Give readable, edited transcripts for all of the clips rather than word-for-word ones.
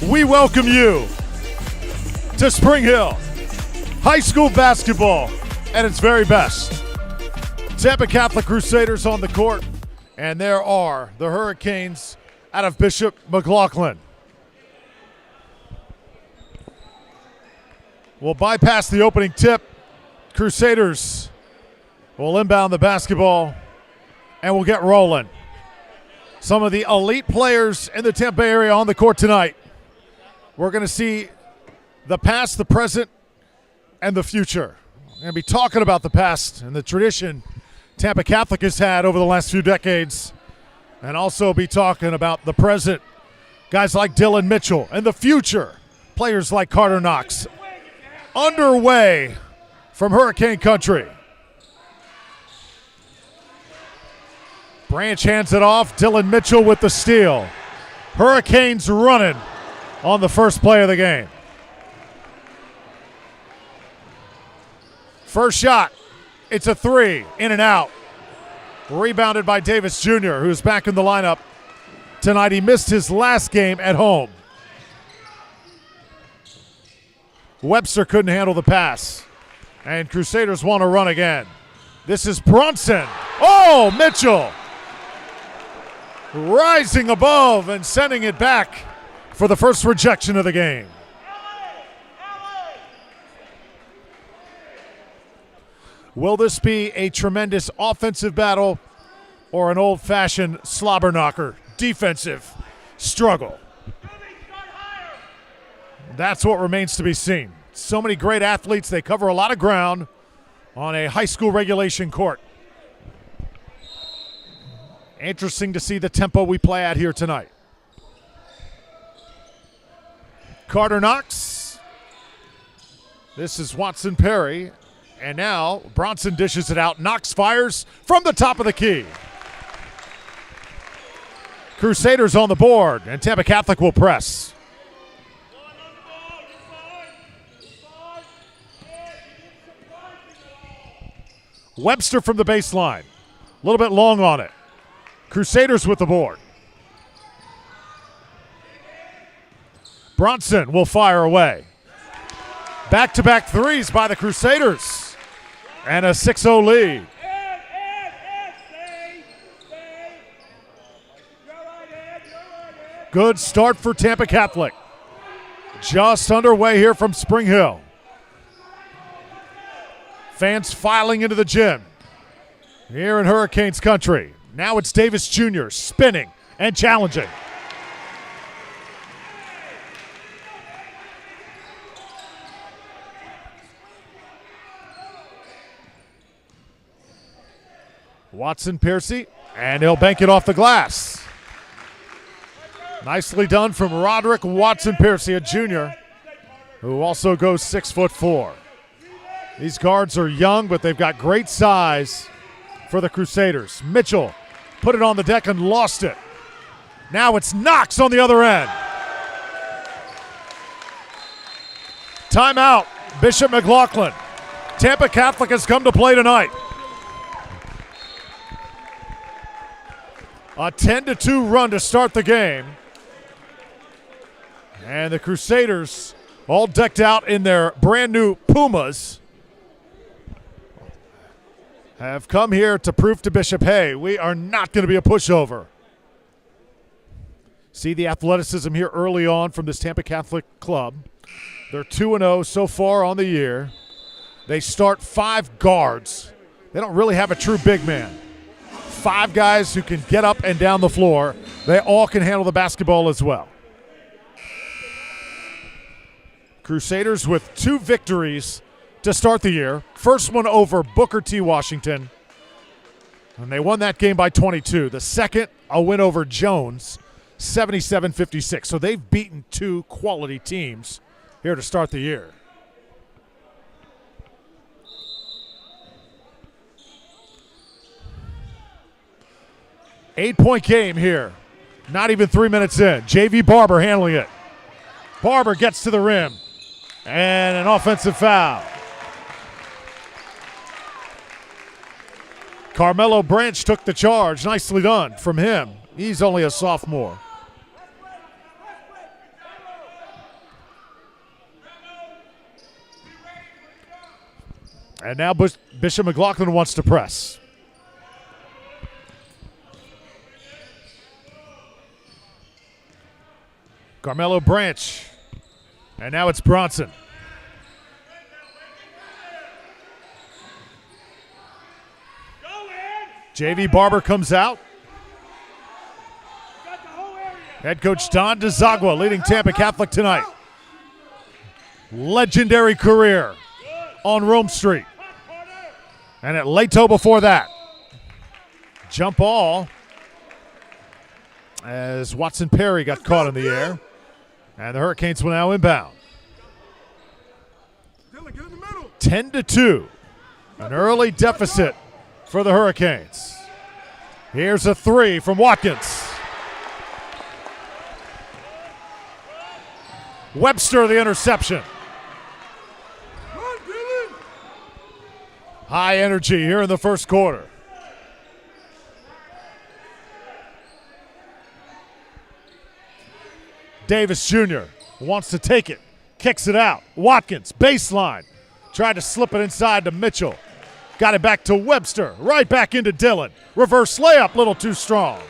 we welcome you to Spring Hill High School basketball at its very best. Tampa Catholic Crusaders on the court, and there are the Hurricanes out of Bishop McLaughlin. We'll bypass the opening tip. Crusaders will inbound the basketball, and we'll get rolling. Some of the elite players in the Tampa area on the court tonight. We're going to see the past, the present, and the future. We're going to be talking about the past and the tradition Tampa Catholic has had over the last few decades, and also be talking about the present, guys like Dylan Mitchell, and the future, players like Carter Knox. Underway from Hurricane Country. Branch hands it off. Dylan Mitchell with the steal. Hurricanes running on the first play of the game. First shot. It's a three. In and out. Rebounded by Davis Jr., who's back in the lineup tonight. He missed his last game at home. Webster couldn't handle the pass. And Crusaders want to run again. This is Brunson. Oh, Mitchell. Rising above and sending it back for the first rejection of the game. Will this be a tremendous offensive battle or an old-fashioned slobber knocker defensive struggle? That's what remains to be seen. So many great athletes. They cover a lot of ground on a high school regulation court. Interesting to see the tempo we play at here tonight. Carter Knox. This is Watson Perry. And now Bronson dishes it out. Knox fires from the top of the key. Crusaders on the board, and Tampa Catholic will press. Webster from the baseline. A little bit long on it. Crusaders with the board. Bronson will fire away. Back-to-back threes by the Crusaders. And a 6-0 lead. Good start for Tampa Catholic. Just underway here from Spring Hill. Fans filing into the gym here in Hurricanes country. Now it's Davis Jr. spinning and challenging. Watson Piercy, and he'll bank it off the glass. Nicely done from Roderick Watson Piercy, a junior, who also goes 6'4". These guards are young, but they've got great size for the Crusaders. Mitchell put it on the deck and lost it. Now it's Knox on the other end. Timeout, Bishop McLaughlin. Tampa Catholic has come to play tonight. A 10-2 run to start the game. And the Crusaders all decked out in their brand new Pumas have come here to prove to Bishop, hey, we are not going to be a pushover. See the athleticism here early on from this Tampa Catholic club. They're 2-0 so far on the year. They start 5 guards. They don't really have a true big man. 5 guys who can get up and down the floor. They all can handle the basketball as well. Crusaders with 2 victories to start the year. First one over Booker T. Washington, and they won that game by 22. The second, a win over Jones, 77-56. So they've beaten 2 quality teams here to start the year. Eight-point game here. Not even 3 minutes in. J.V. Barber handling it. Barber gets to the rim. And an offensive foul. Carmelo Branch took the charge. Nicely done from him. He's only a sophomore. And now Bishop McLaughlin wants to press. Carmelo Branch. And now it's Bronson. JV Barber comes out. Head coach Don DeZagua leading Tampa Catholic tonight. Legendary career on Rome Street. And at Leto before that. Jump ball as Watson Perry got caught in the air. And the Hurricanes will now inbound. 10-2. An early deficit for the Hurricanes. Here's a three from Watkins. Webster the interception. High energy here in the first quarter. Davis Jr. wants to take it. Kicks it out. Watkins, baseline. Tried to slip it inside to Mitchell. Got it back to Webster. Right back into Dillon. Reverse layup, little too strong.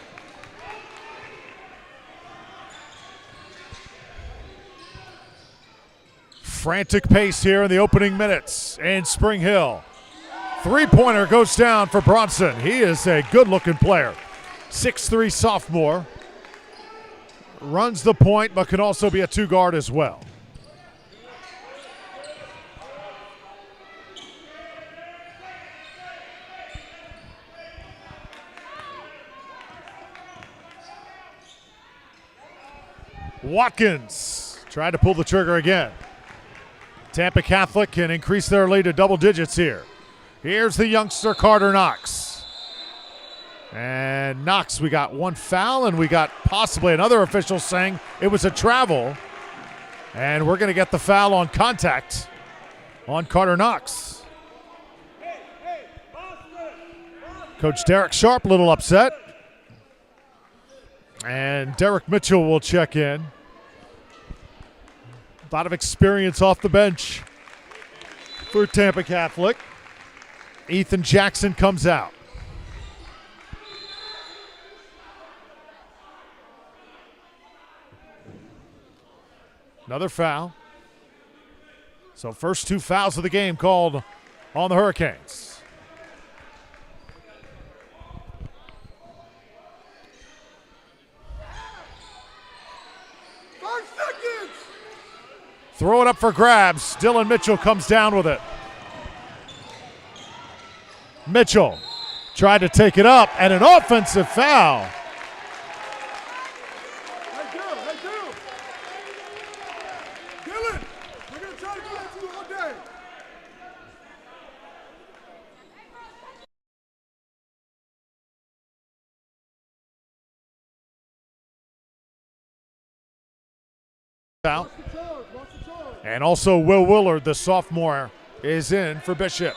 Frantic pace here in the opening minutes in Spring Hill. Three-pointer goes down for Bronson. He is a good-looking player. 6'3" sophomore. Runs the point, but can also be a two-guard as well. Watkins tried to pull the trigger again. Tampa Catholic can increase their lead to double digits here. Here's the youngster Carter Knox. And Knox, we got one foul, and we got possibly another official saying it was a travel. And we're going to get the foul on contact on Carter Knox. Coach Derrick Sharp, a little upset. And Derek Mitchell will check in. A lot of experience off the bench for Tampa Catholic. Ethan Jackson comes out. Another foul. So first two fouls of the game called on the Hurricanes. Throw it up for grabs. Dylan Mitchell comes down with it. Mitchell tried to take it up, and an offensive foul. Dylan, we're going to try to do that to you all day. Foul. And also Will Willard, the sophomore, is in for Bishop.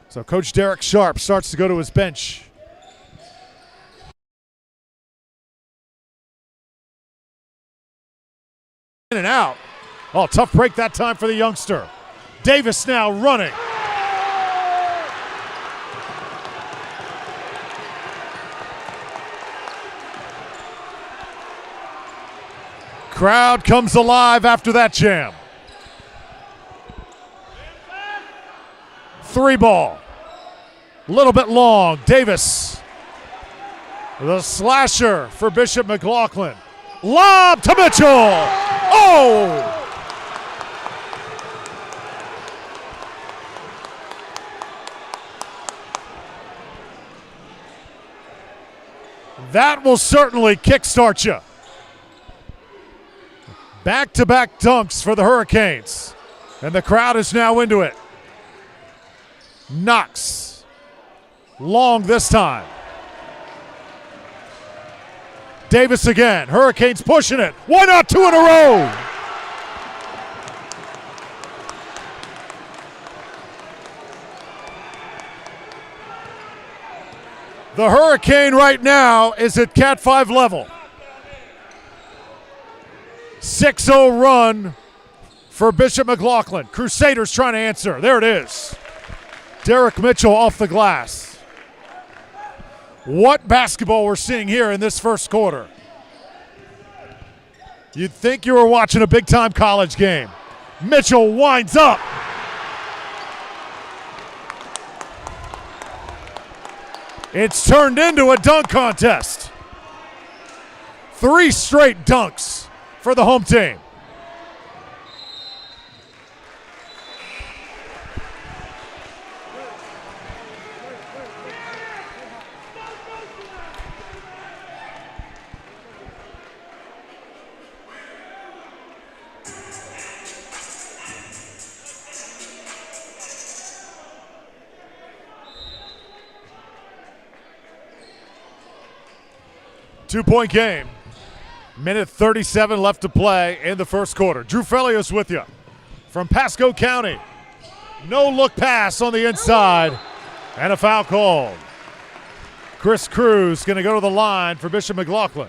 So Coach Derrick Sharp starts to go to his bench. In and out. Oh, tough break that time for the youngster. Davis now running. Crowd comes alive after that jam. Three ball. A little bit long. Davis. The slasher for Bishop McLaughlin. Lob to Mitchell. Oh! That will certainly kickstart you. Back-to-back dunks for the Hurricanes. And the crowd is now into it. Knox. Long this time. Davis again. Hurricanes pushing it. Why not two in a row? The Hurricane right now is at Cat 5 level. 6-0 run for Bishop McLaughlin. Crusaders trying to answer. There it is. Derek Mitchell off the glass. What basketball we're seeing here in this first quarter. You'd think you were watching a big-time college game. Mitchell winds up. It's turned into a dunk contest. 3 straight dunks for the home team. Two-point game. Minute 37 left to play in the first quarter. Drew Felios with you from Pasco County. No look pass on the inside and a foul called. Chris Cruz going to go to the line for Bishop McLaughlin.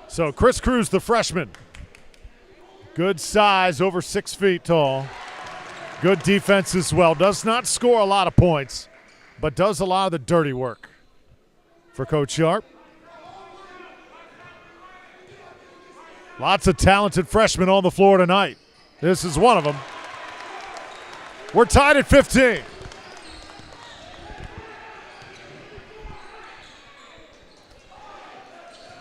So Chris Cruz, the freshman. Good size, over 6 feet tall. Good defense as well. Does not score a lot of points, but does a lot of the dirty work for Coach Sharp. Lots of talented freshmen on the floor tonight. This is one of them. We're tied at 15.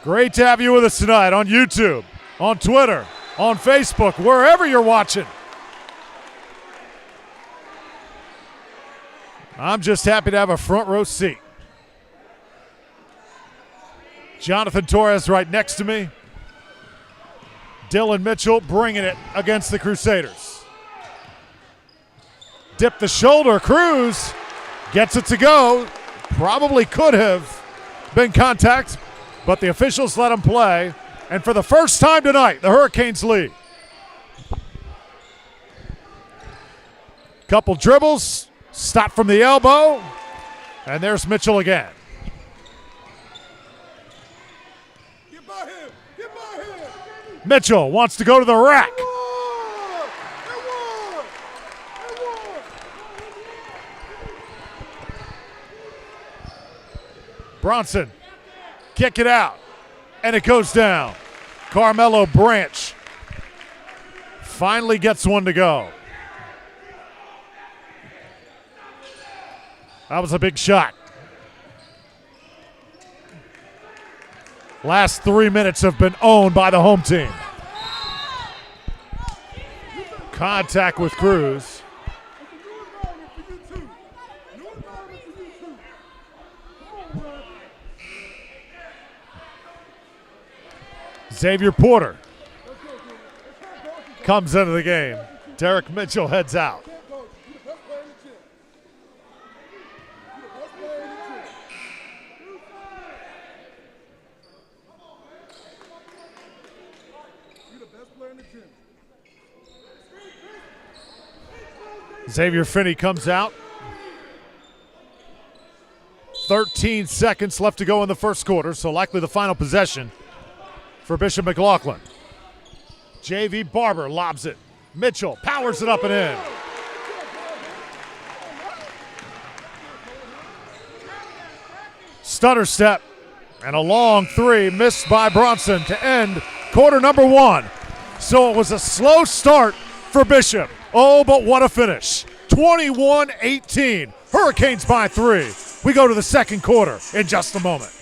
Great to have you with us tonight on YouTube, on Twitter, on Facebook, wherever you're watching. I'm just happy to have a front row seat. Jonathan Torres right next to me. Dylan Mitchell bringing it against the Crusaders. Dip the shoulder, Cruz gets it to go. Probably could have been contact, but the officials let him play. And for the first time tonight, the Hurricanes lead. Couple dribbles, stop from the elbow, and there's Mitchell again. Get by him! Get by him! Mitchell wants to go to the rack. Bronson, kick it out, and it goes down. Carmelo Branch finally gets one to go. That was a big shot. Last 3 minutes have been owned by the home team. Contact with Cruz. Xavier Porter comes into the game. Derek Mitchell heads out. Xavier Finney comes out. 13 seconds left to go in the first quarter, so likely the final possession for Bishop McLaughlin. J.V. Barber lobs it. Mitchell powers it up and in. Stutter step and a long three missed by Bronson to end quarter number 1. So it was a slow start for Bishop. Oh, but what a finish. 21-18. Hurricanes by 3. We go to the second quarter in just a moment.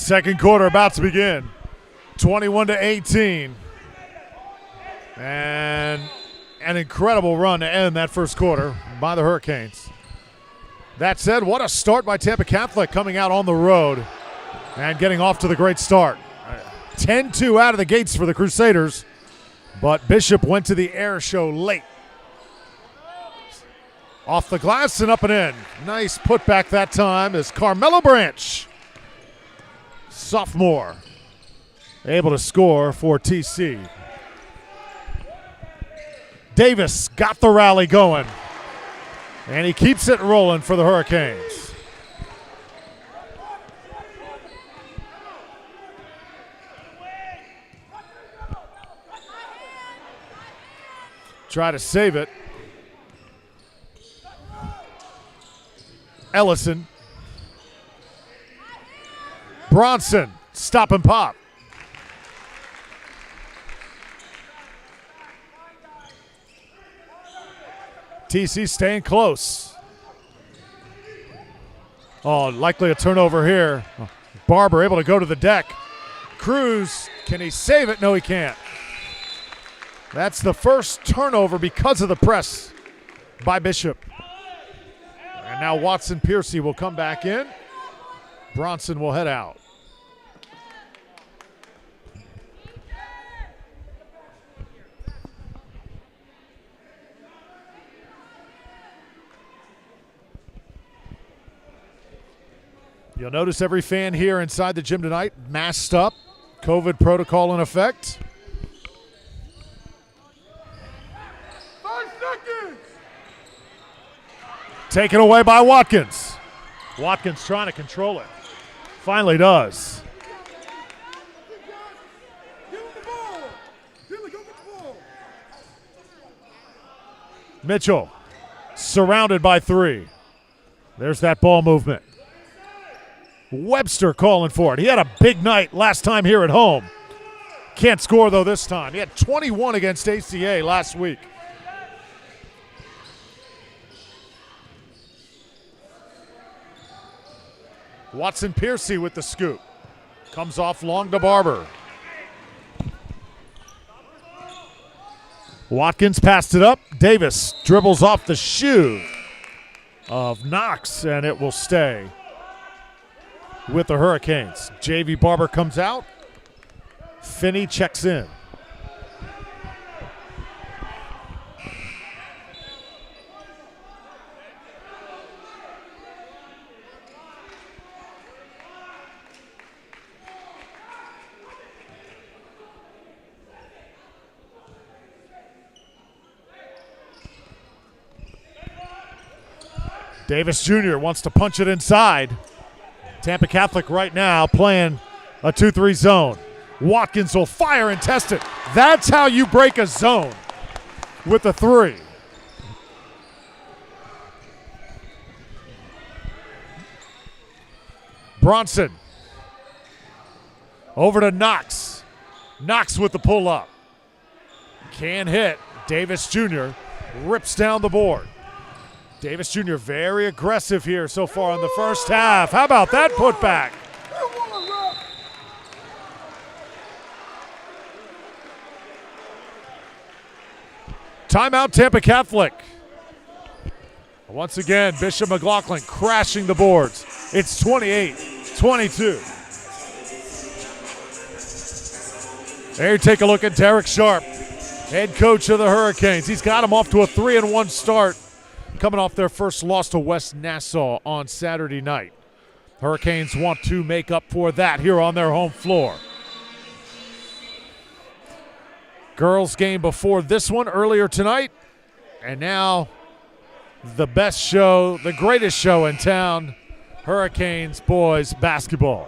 Second quarter about to begin. 21-18. And an incredible run to end that first quarter by the Hurricanes. That said, what a start by Tampa Catholic coming out on the road and getting off to the great start. 10-2 out of the gates for the Crusaders, but Bishop went to the air show late. Off the glass and up and in. Nice putback that time as Carmelo Branch, sophomore, able to score for TC. Davis got the rally going, and he keeps it rolling for the Hurricanes. Try to save it. Ellison. Bronson, stop and pop. TC staying close. Oh, likely a turnover here. Barber able to go to the deck. Cruz, can he save it? No, he can't. That's the first turnover because of the press by Bishop. And now Watson Piercy will come back in. Bronson will head out. You'll notice every fan here inside the gym tonight masked up. COVID protocol in effect. 5 seconds. Taken away by Watkins. Watkins trying to control it. Finally does. Give him the ball. Dylan, go get the ball. Mitchell surrounded by 3. There's that ball movement. Webster calling for it. He had a big night last time here at home. Can't score, though, this time. He had 21 against ACA last week. Watson Piercy with the scoop. Comes off long to Barber. Watkins passed it up. Davis dribbles off the shoe of Knox, and it will stay with the Hurricanes. JV Barber comes out. Finney checks in. Davis Jr. wants to punch it inside. Tampa Catholic right now playing a 2-3 zone. Watkins will fire and test it. That's how you break a zone, with a 3. Bronson over to Knox. Knox with the pull up. Can hit. Davis Jr. rips down the board. Davis Jr. very aggressive here so far in the first half. How about that putback? Timeout, Tampa Catholic. Once again, Bishop McLaughlin crashing the boards. It's 28-22. There you take a look at Derrick Sharp, head coach of the Hurricanes. He's got them off to a 3-1 start, coming off their first loss to West Nassau on Saturday night. Hurricanes want to make up for that here on their home floor. Girls game before this one earlier tonight, and now the best show, the greatest show in town, Hurricanes boys basketball.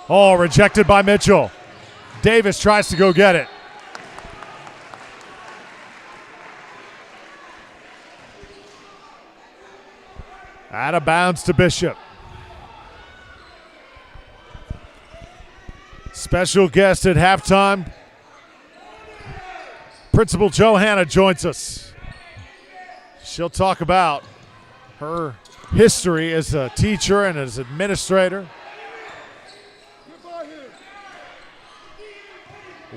Oh, rejected by Mitchell. Davis tries to go get it. Out of bounds to Bishop. Special guest at halftime. Principal Johanna joins us. She'll talk about her history as a teacher and as administrator.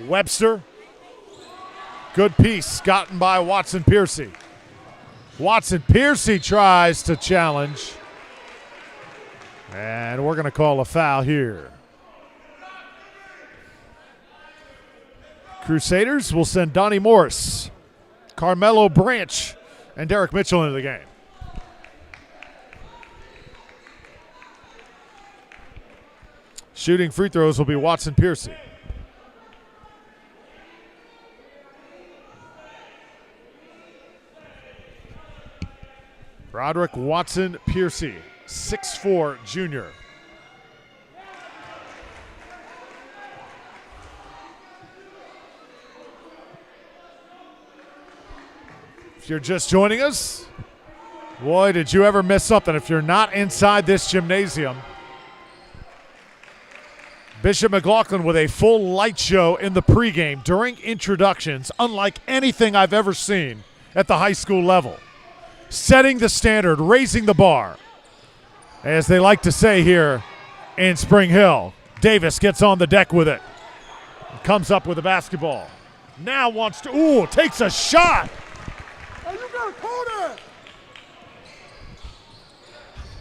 Webster. Good piece gotten by Watson Piercy. Watson Piercy tries to challenge. And we're going to call a foul here. Crusaders will send Donnie Morris, Carmelo Branch, and Derek Mitchell into the game. Shooting free throws will be Watson Piercy. Roderick Watson Piercy, 6'4" junior. If you're just joining us, boy, did you ever miss something. If you're not inside this gymnasium, Bishop McLaughlin with a full light show in the pregame during introductions, unlike anything I've ever seen at the high school level. Setting the standard, raising the bar. As they like to say here in Spring Hill, Davis gets on the deck with it. Comes up with the basketball. Now wants to, takes a shot. Hey, you gotta call that.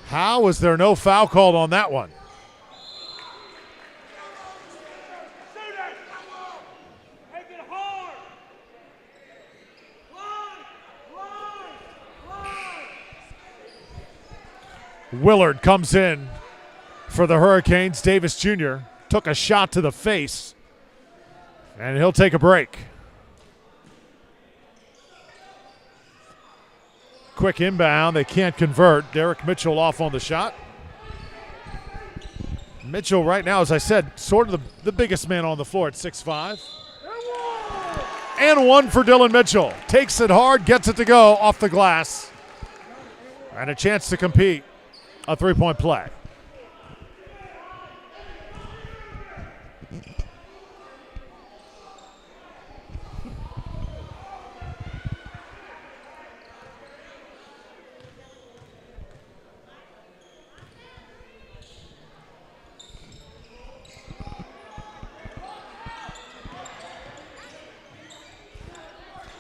How is there no foul called on that one? Willard comes in for the Hurricanes. Davis Jr. took a shot to the face, and he'll take a break. Quick inbound. They can't convert. Derek Mitchell off on the shot. Mitchell right now, as I said, sort of the biggest man on the floor at 6'5". And one for Dylan Mitchell. Takes it hard, gets it to go off the glass. And a chance to compete. A three-point play.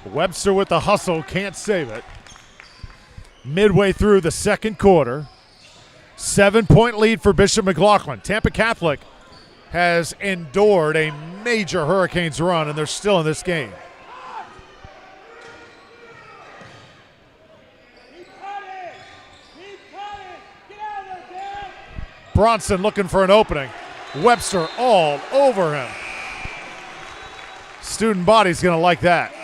Webster with the hustle, can't save it. Midway through the second quarter. 7-point lead for Bishop McLaughlin. Tampa Catholic has endured a major Hurricanes run, and they're still in this game. Bronson looking for an opening. Webster all over him. Student body's going to like that.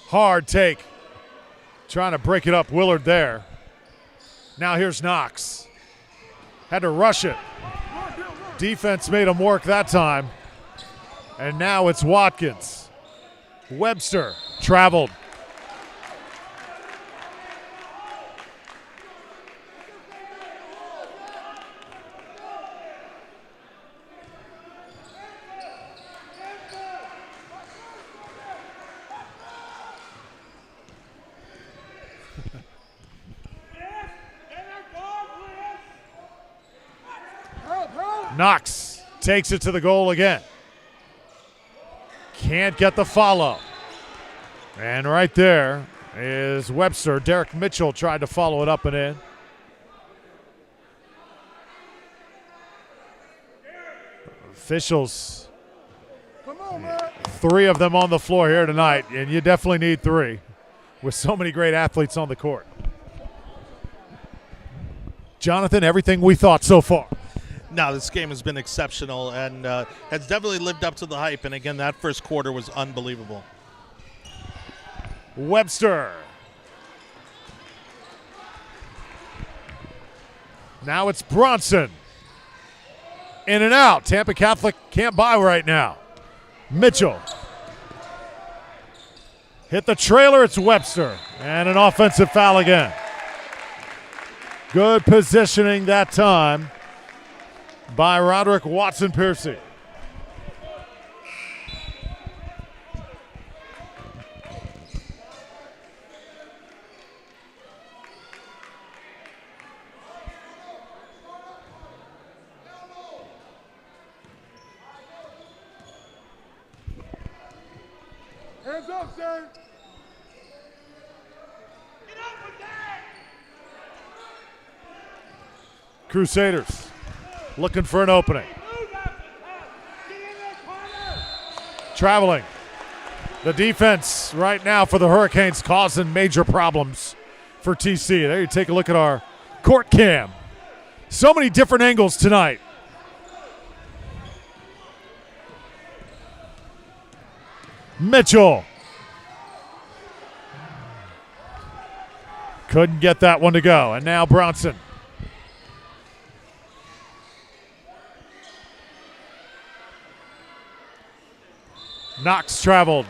Hard take. Trying to break it up. Willard there. Now here's Knox. Had to rush it. Defense made him work that time. And now it's Watkins. Webster traveled. Knox takes it to the goal again. Can't get the follow. And right there is Webster. Derek Mitchell tried to follow it up and in. Officials, Come on, man. 3 of them on the floor here tonight, and you definitely need 3 with so many great athletes on the court. Jonathan, everything we thought so far. No, this game has been exceptional and has definitely lived up to the hype. And again, that first quarter was unbelievable. Webster. Now it's Bronson. In and out. Tampa Catholic can't buy right now. Mitchell. Hit the trailer. It's Webster. And an offensive foul again. Good positioning that time by Roderick Watson-Piercy. Hands up, sir. Crusaders looking for an opening. Traveling. The defense right now for the Hurricanes causing major problems for TC. There you take a look at our court cam. So many different angles tonight. Mitchell. Couldn't get that one to go. And now Bronson. Knox traveled.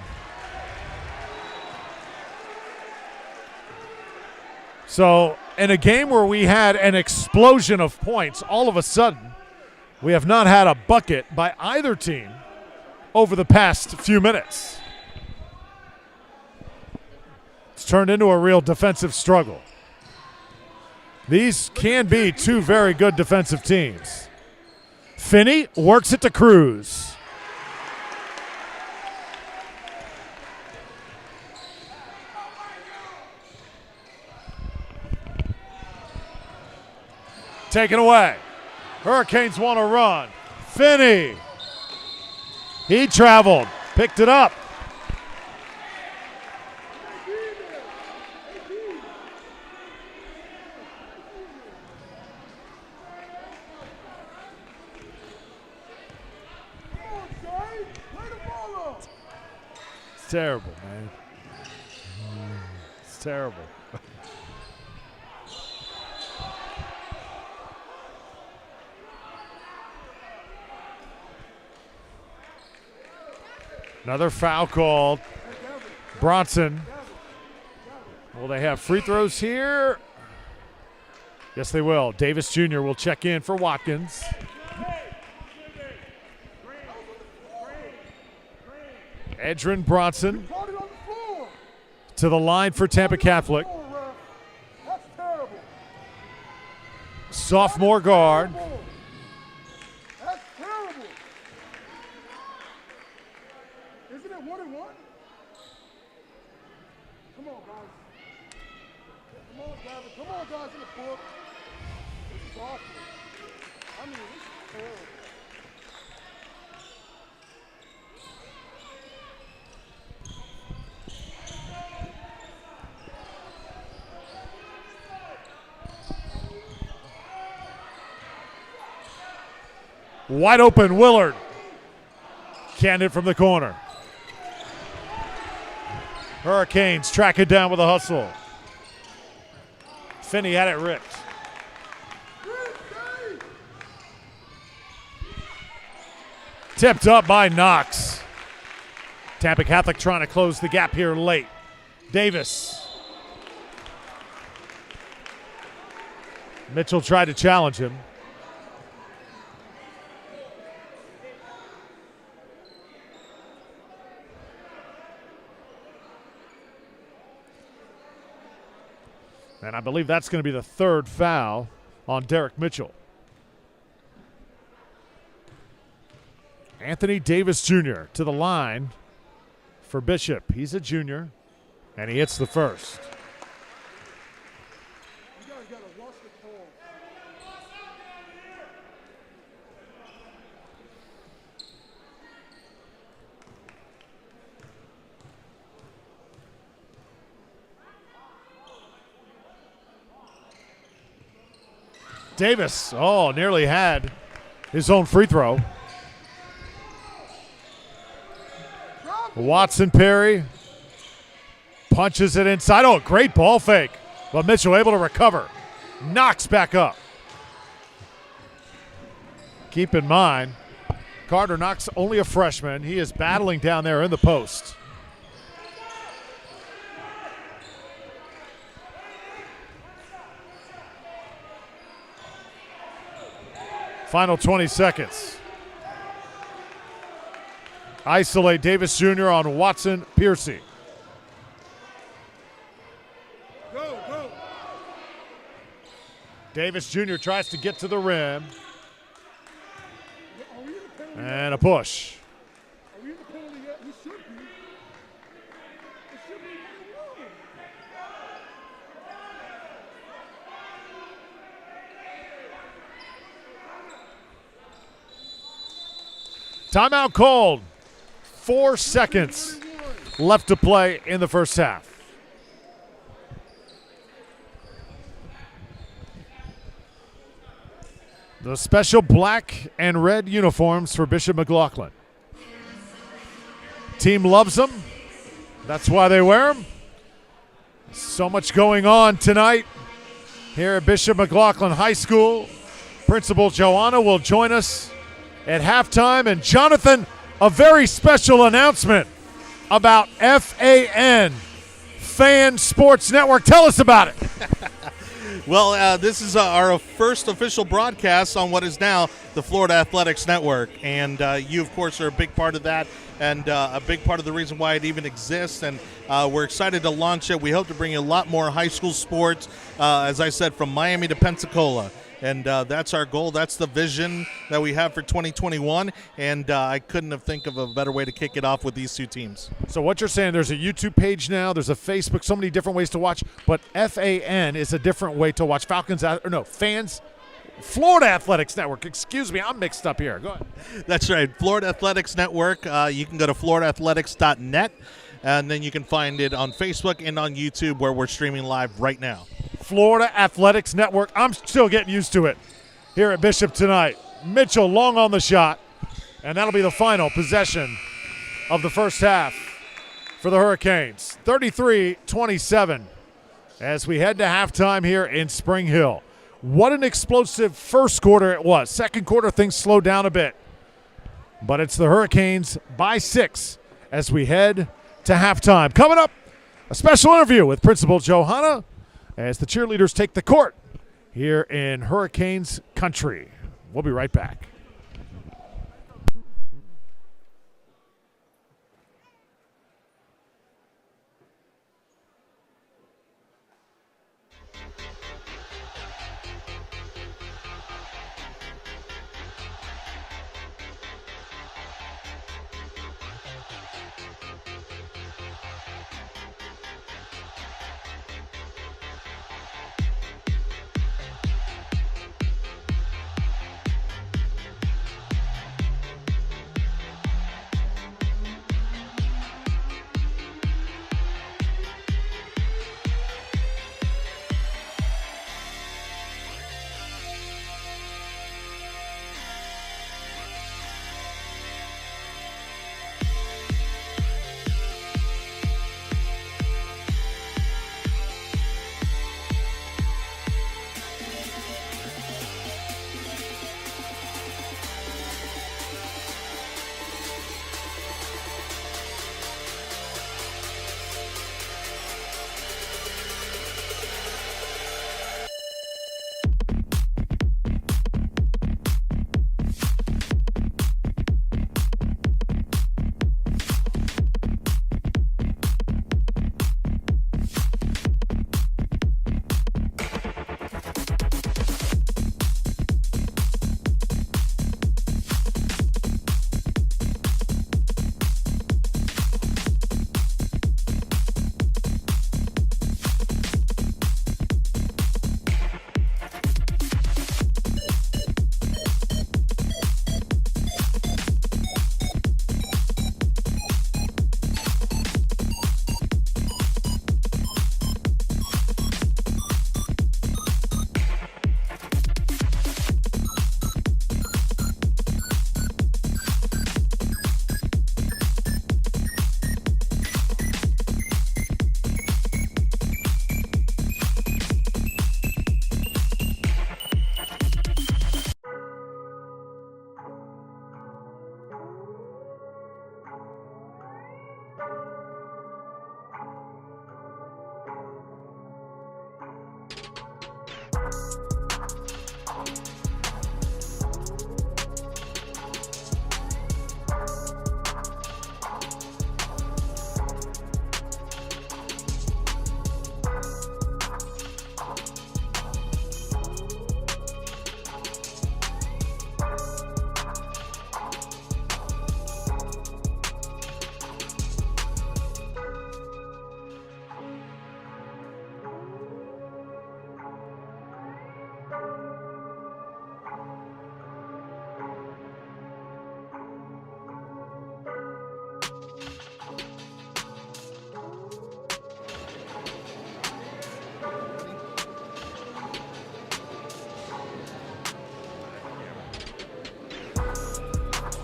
So in a game where we had an explosion of points, all of a sudden we have not had a bucket by either team over the past few minutes. It's turned into a real defensive struggle. These can be two very good defensive teams. Finney works it to Cruz. Taken away. Hurricanes want to run. Finney. He traveled. Picked it up. It's terrible, man. It's terrible. Another foul called. Bronson. Will they have free throws here? Yes, they will. Davis Jr. will check in for Watkins. Edrin Bronson to the line for Tampa Catholic. Sophomore guard. Isn't it 1-1? Come on, guys. Come on, guys. Come on, guys, in the book. This is awful. I mean, this is terrible. Wide open, Willard. Candid from the corner. Hurricanes track it down with a hustle. Finney had it ripped. Tipped up by Knox. Tampa Catholic trying to close the gap here late. Davis. Mitchell tried to challenge him. And I believe that's going to be the third foul on Derek Mitchell. Anthony Davis Jr. to the line for Bishop. He's a junior, and he hits the first. You guys got to watch the call. Davis, nearly had his own free throw. Watson Perry punches it inside. Oh, great ball fake. But Mitchell able to recover. Knocks back up. Keep in mind, Carter Knox only a freshman. He is battling down there in the post. Final 20 seconds. Isolate Davis Jr. on Watson Piercy. Go, go. Davis Jr. tries to get to the rim. Are we in the penalty? And a push. Are we in the penalty yet? We should be. It should be 1-1. Timeout called. 4 seconds left to play in the first half. The special black and red uniforms for Bishop McLaughlin. Team loves them. That's why they wear them. So much going on tonight here at Bishop McLaughlin High School. Principal Joanna will join us at halftime. And Jonathan, a very special announcement about FAN, Fan Sports Network. Tell us about it. Well, this is our first official broadcast on what is now the Florida Athletics Network. And you, of course, are a big part of that and a big part of the reason why it even exists. And we're excited to launch it. We hope to bring you a lot more high school sports, as I said, from Miami to Pensacola. And that's our goal. That's the vision that we have for 2021. And I couldn't have think of a better way to kick it off with these two teams. So what you're saying, there's a YouTube page now, there's a Facebook, so many different ways to watch, but FAN is a different way to watch Fans, Florida Athletics Network. Excuse me, I'm mixed up here. Go ahead. That's right. Florida Athletics Network. You can go to floridaathletics.net, and then you can find it on Facebook and on YouTube where we're streaming live right now. Florida Athletics Network. I'm still getting used to it here at Bishop tonight. Mitchell long on the shot, and that'll be the final possession of the first half for the Hurricanes. 33-27 as we head to halftime here in Spring Hill. What an explosive first quarter it was. Second quarter, things slowed down a bit. But it's the Hurricanes by 6 as we head to halftime. Coming up, a special interview with Principal Johanna as the cheerleaders take the court here in Hurricanes country. We'll be right back.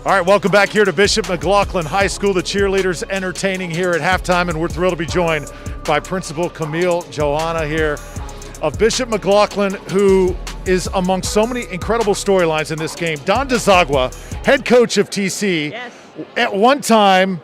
All right, welcome back here to Bishop McLaughlin High School. The cheerleaders entertaining here at halftime, and we're thrilled to be joined by Principal Camille Johanna here of Bishop McLaughlin, who is among so many incredible storylines in this game. Don DeZagua, head coach of TC. Yes. At one time,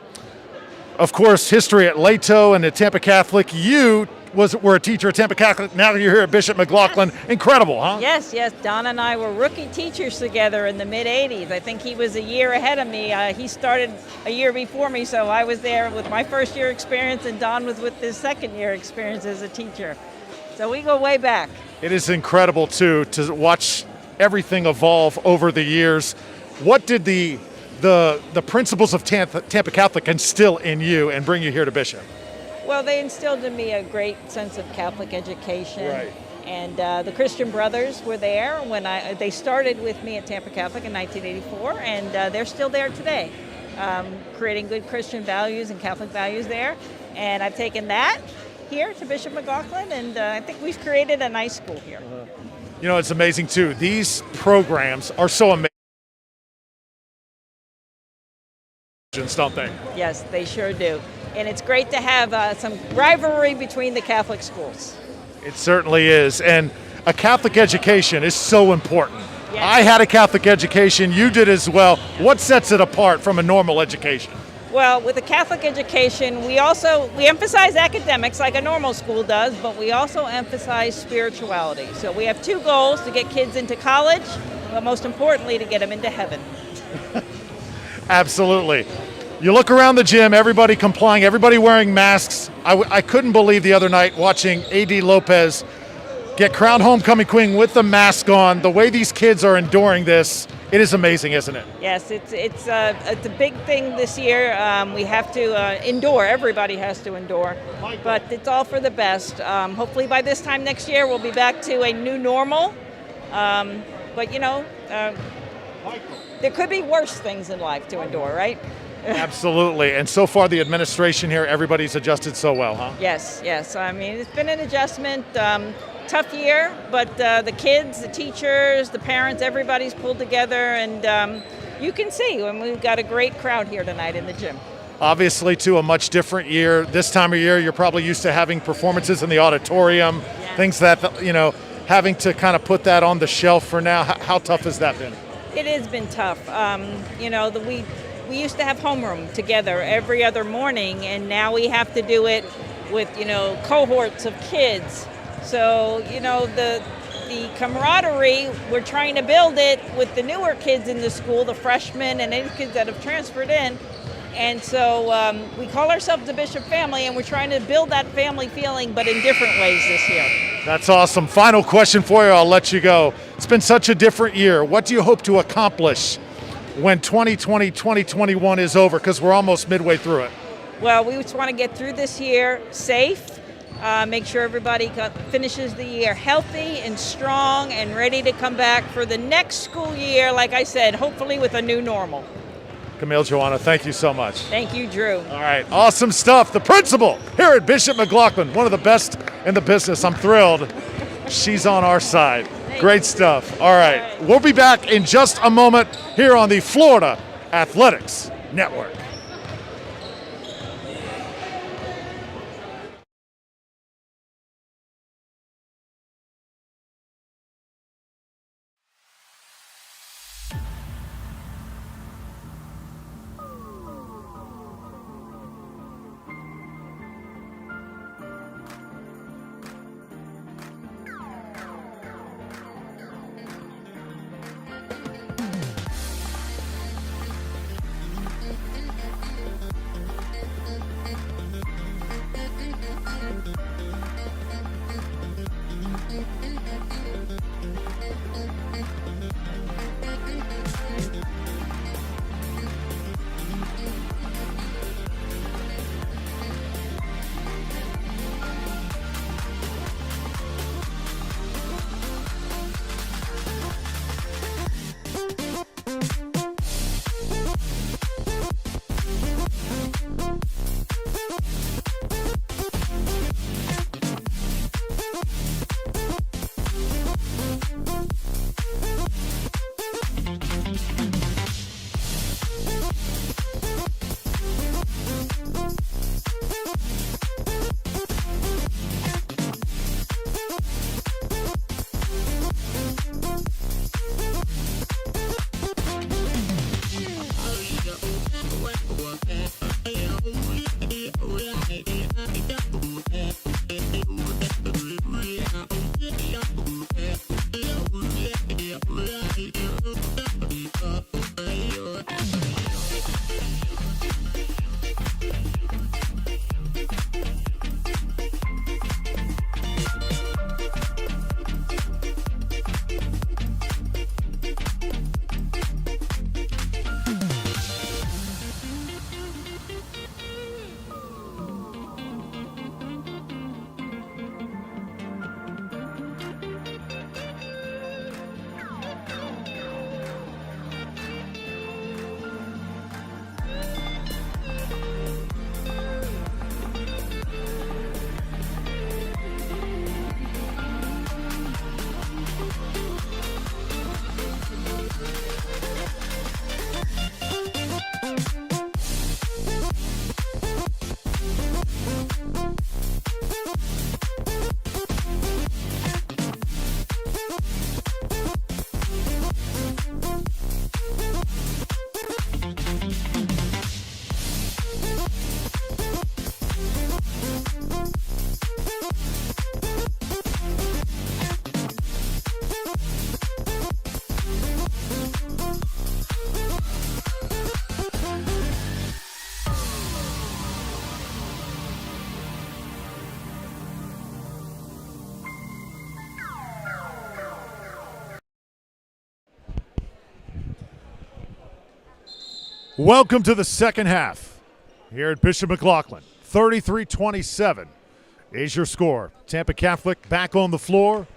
of course, history at Leto and at Tampa Catholic. You were a teacher at Tampa Catholic. Now you're here at Bishop McLaughlin. Yes. Incredible, huh? Yes. Don and I were rookie teachers together in the mid-'80s. I think he was a year ahead of me. He started a year before me, so I was there with my first year experience, and Don was with his second year experience as a teacher. So we go way back. It is incredible, too, to watch everything evolve over the years. What did the principles of Tampa Catholic instill in you and bring you here to Bishop? Well, they instilled in me a great sense of Catholic education. Right. And the Christian Brothers were there when they started with me at Tampa Catholic in 1984, and they're still there today, creating good Christian values and Catholic values there. And I've taken that here to Bishop McLaughlin, and I think we've created a nice school here. You know, it's amazing, too. These programs are so amazing, don't they? Yes, they sure do. And it's great to have some rivalry between the Catholic schools. It certainly is. And a Catholic education is so important. Yes. I had a Catholic education. You did as well. What sets it apart from a normal education? Well, with a Catholic education, we emphasize academics like a normal school does, but we also emphasize spirituality. So we have two goals: to get kids into college, but most importantly, to get them into heaven. Absolutely. You look around the gym, everybody complying, everybody wearing masks. I couldn't believe the other night watching A.D. Lopez get crowned homecoming queen with the mask on. The way these kids are enduring this, it is amazing, isn't it? Yes, it's a big thing this year. We have to endure. Everybody has to endure, but it's all for the best. Hopefully by this time next year, we'll be back to a new normal. But, you know, there could be worse things in life to endure, right? Absolutely. And so far, the administration here, everybody's adjusted so well, huh? Yes. I mean, it's been an adjustment. Tough year, but the kids, the teachers, the parents, everybody's pulled together, and you can see when we've got a great crowd here tonight in the gym. Obviously, too, a much different year. This time of year, you're probably used to having performances in the auditorium, things that, you know, having to kind of put that on the shelf for now. How tough has that been? It has been tough. You know, we used to have homeroom together every other morning, and now we have to do it with, you know, cohorts of kids. So, you know, the camaraderie, we're trying to build it with the newer kids in the school, the freshmen and any kids that have transferred in. And so we call ourselves the Bishop family, and we're trying to build that family feeling, but in different ways this year. That's awesome. Final question for you, I'll let you go. It's been such a different year. What do you hope to accomplish when 2020, 2021 is over, because we're almost midway through it? Well, we just want to get through this year safe, make sure everybody finishes the year healthy and strong and ready to come back for the next school year, like I said, hopefully with a new normal. Camille Johanna, thank you so much. Thank you, Drew. All right, awesome stuff. The principal here at Bishop McLaughlin, one of the best in the business. I'm thrilled she's on our side. Great stuff. All right, we'll be back in just a moment here on the Florida Athletics Network. Welcome to the second half here at Bishop McLaughlin. 33-27 is your score. Tampa Catholic back on the floor.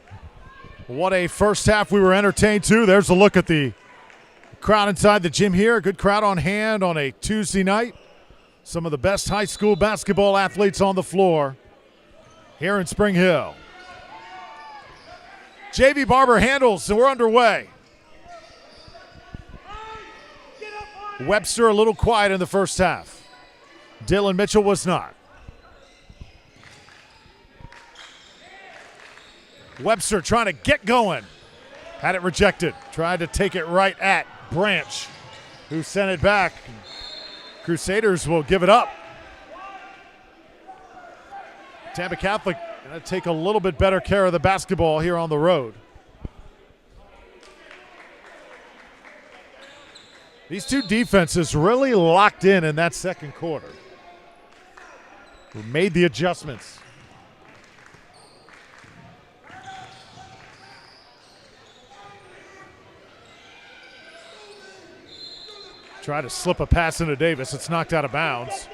What a first half we were entertained to. There's a look at the crowd inside the gym here. A good crowd on hand on a Tuesday night. Some of the best high school basketball athletes on the floor here in Spring Hill. JV Barber handles, and we're underway. Webster a little quiet in the first half. Dylan Mitchell was not. Webster trying to get going. Had it rejected. Tried to take it right at Branch, who sent it back. Crusaders will give it up. Tampa Catholic going to take a little bit better care of the basketball here on the road. These two defenses really locked in that second quarter. We made the adjustments. Try to slip a pass into Davis. It's knocked out of bounds.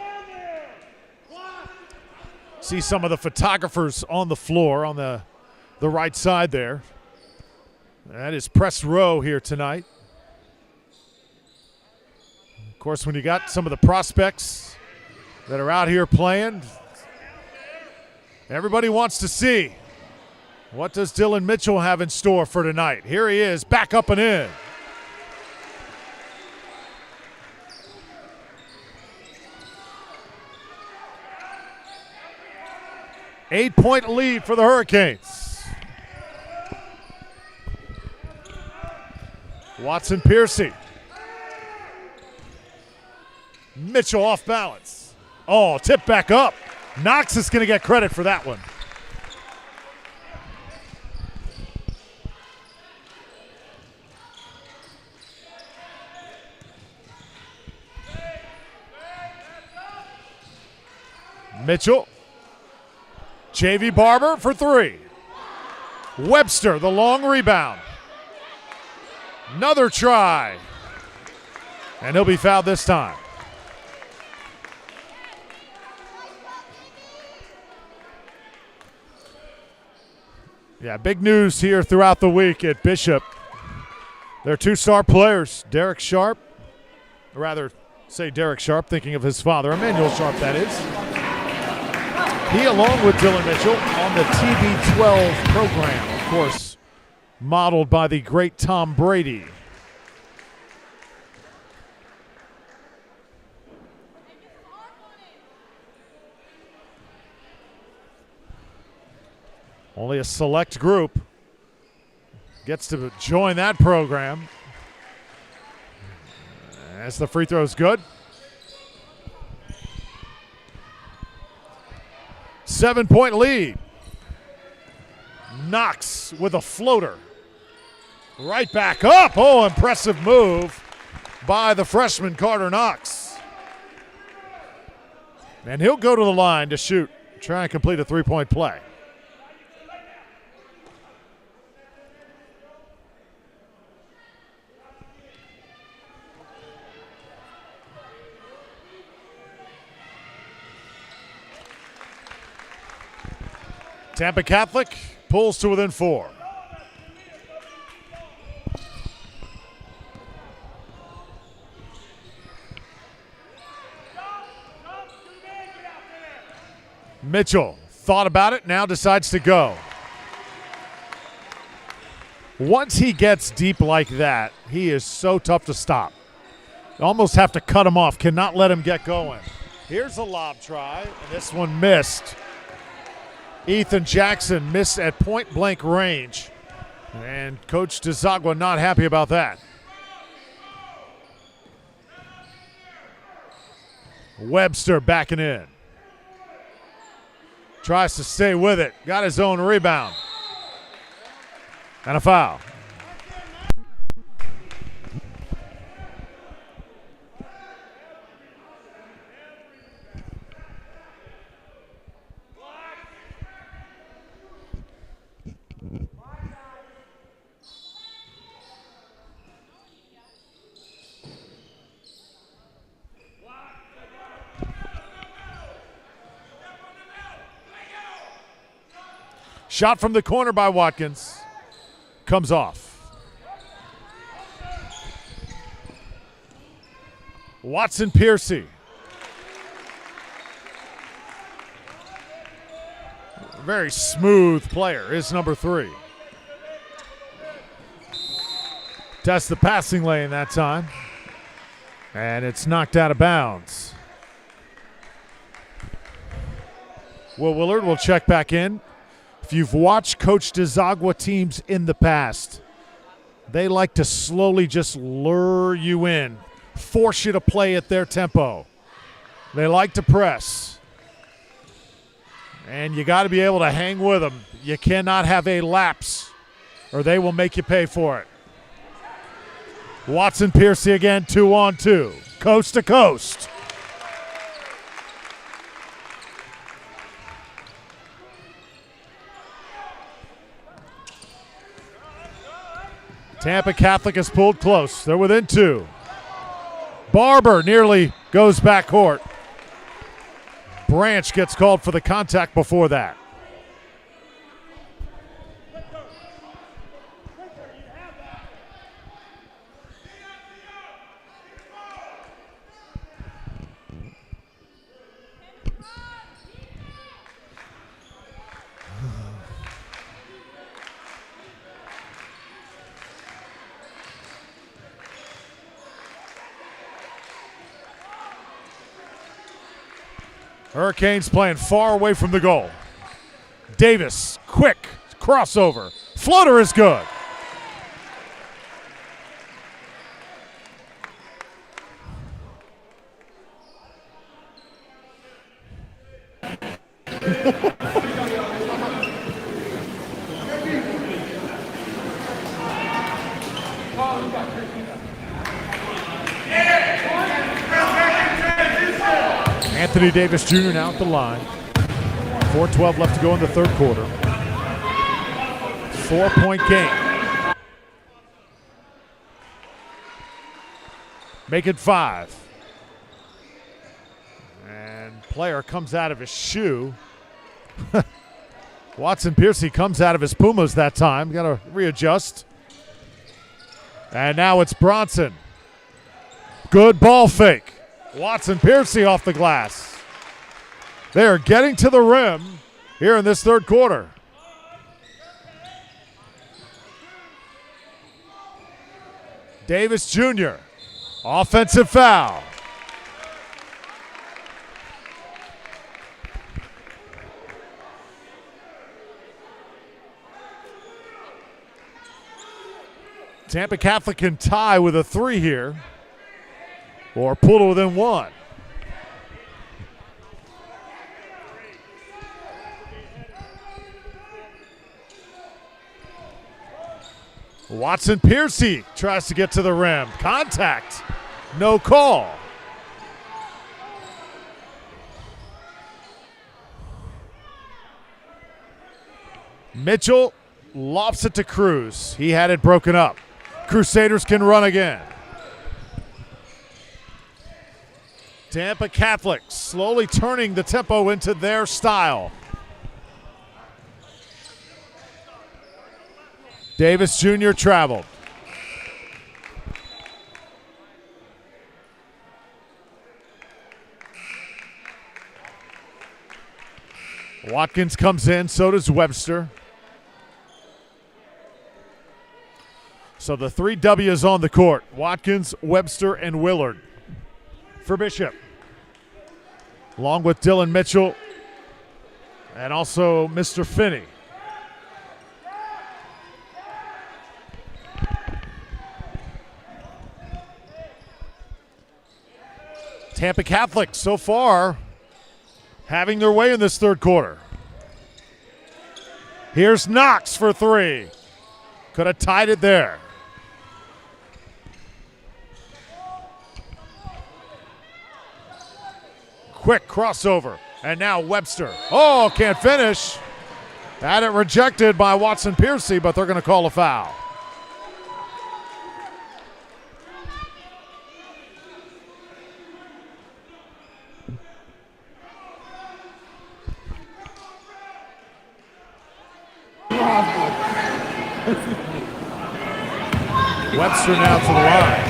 See some of the photographers on the floor on the right side there. That is press row here tonight. Of course, when you got some of the prospects that are out here playing, everybody wants to see what does Dylan Mitchell have in store for tonight. Here he is, back up and in. Eight-point lead for the Hurricanes. Watson Piercy. Mitchell off balance. Oh, tip back up. Knox is going to get credit for that one. Mitchell. JV Barber for three. Webster, the long rebound. Another try. And he'll be fouled this time. Yeah, big news here throughout the week at Bishop. Their two star players, Derrick Sharp, or rather say Derrick Sharp, thinking of his father, Emmanuel Sharp, that is. He, along with Dylan Mitchell, on the TB12 program, of course, modeled by the great Tom Brady. Only a select group gets to join that program. As the free throw is good. 7-point lead. Knox with a floater. Right back up. Oh, impressive move by the freshman Carter Knox. And he'll go to the line to shoot, try and complete a three-point play. Tampa Catholic pulls to within 4. Mitchell thought about it, now decides to go. Once he gets deep like that, he is so tough to stop. You almost have to cut him off, cannot let him get going. Here's a lob try, and this one missed. Ethan Jackson missed at point-blank range, and Coach DeZagua not happy about that. Webster backing in. Tries to stay with it. Got his own rebound. And a foul. Shot from the corner by Watkins. Comes off. Watson Piercy. Very smooth player is number 3. Test the passing lane that time. And it's knocked out of bounds. Will Willard will check back in. If you've watched Coach DeZagua teams in the past, they like to slowly just lure you in, force you to play at their tempo. They like to press. And you got to be able to hang with them. You cannot have a lapse or they will make you pay for it. Watson Piercy again, 2-on-2, coast to coast. Tampa Catholic has pulled close. They're within 2. Barber nearly goes backcourt. Branch gets called for the contact before that. Hurricanes playing far away from the goal. Davis, quick crossover. Floater is good. Anthony Davis Jr. now at the line. 4:12 left to go in the third quarter. 4-point game. Make it 5. And player comes out of his shoe. Watson Piercy comes out of his Pumas that time. Got to readjust. And now it's Bronson. Good ball fake. Watson Piercy off the glass. They are getting to the rim here in this third quarter. Davis Jr. Offensive foul. Tampa Catholic can tie with a 3 here or pull to within 1. Watson Piercy tries to get to the rim. Contact. No call. Mitchell lobs it to Cruz. He had it broken up. Crusaders can run again. Tampa Catholic slowly turning the tempo into their style. Davis Jr. traveled. Watkins comes in, so does Webster. So the 3 W's on the court. Watkins, Webster, and Willard for Bishop. Along with Dylan Mitchell and also Mr. Finney. Tampa Catholic so far having their way in this third quarter. Here's Knox for 3. Could have tied it there. Quick crossover. And now Webster. Oh, can't finish. Had it rejected by Watson Piercy, but they're going to call a foul. Webster now to the line.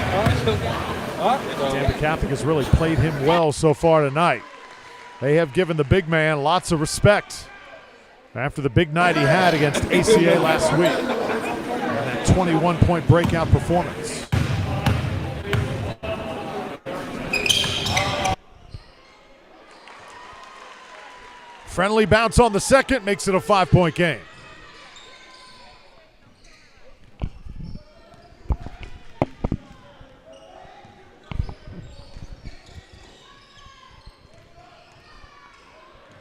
Tampa Catholic has really played him well so far tonight. They have given the big man lots of respect after the big night he had against ACA last week. And that 21-point breakout performance. Friendly bounce on the second makes it a 5-point game.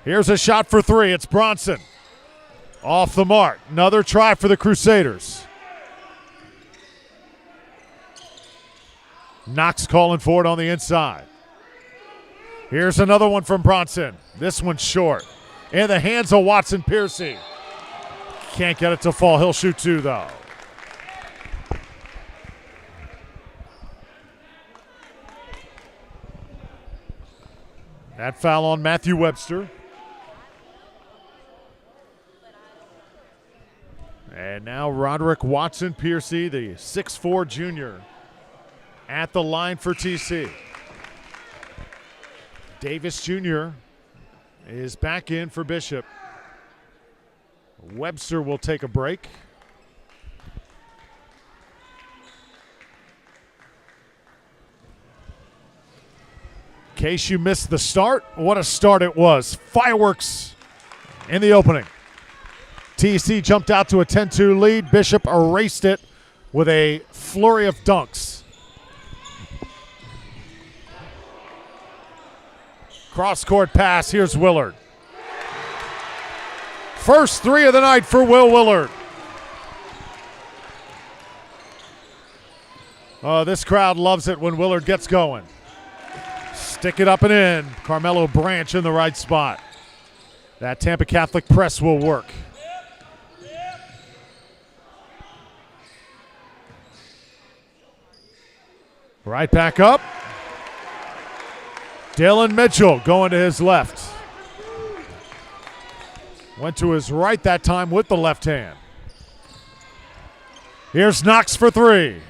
Here's a shot for three. It's Bronson. Off the mark. Another try for the Crusaders. Knox calling for it on the inside. Here's another one from Bronson. This one's short. In the hands of Watson Piercy. Can't get it to fall. He'll shoot two, though. That foul on Matthew Webster. And now Roderick Watson Piercy, the 6'4 junior, at the line for TC. Davis Jr. is back in for Bishop. Webster will take a break. In case you missed the start, what a start it was. Fireworks in the opening. TC jumped out to a 10-2 lead. Bishop erased it with a flurry of dunks. Cross-court pass. Here's Willard. First three of the night for Will Willard. Oh, this crowd loves it when Willard gets going. Stick it up and in. Carmelo Branch in the right spot. That Tampa Catholic press will work. Right back up. Dylan Mitchell going to his left. Went to his right that time with the left hand. Here's Knox for three.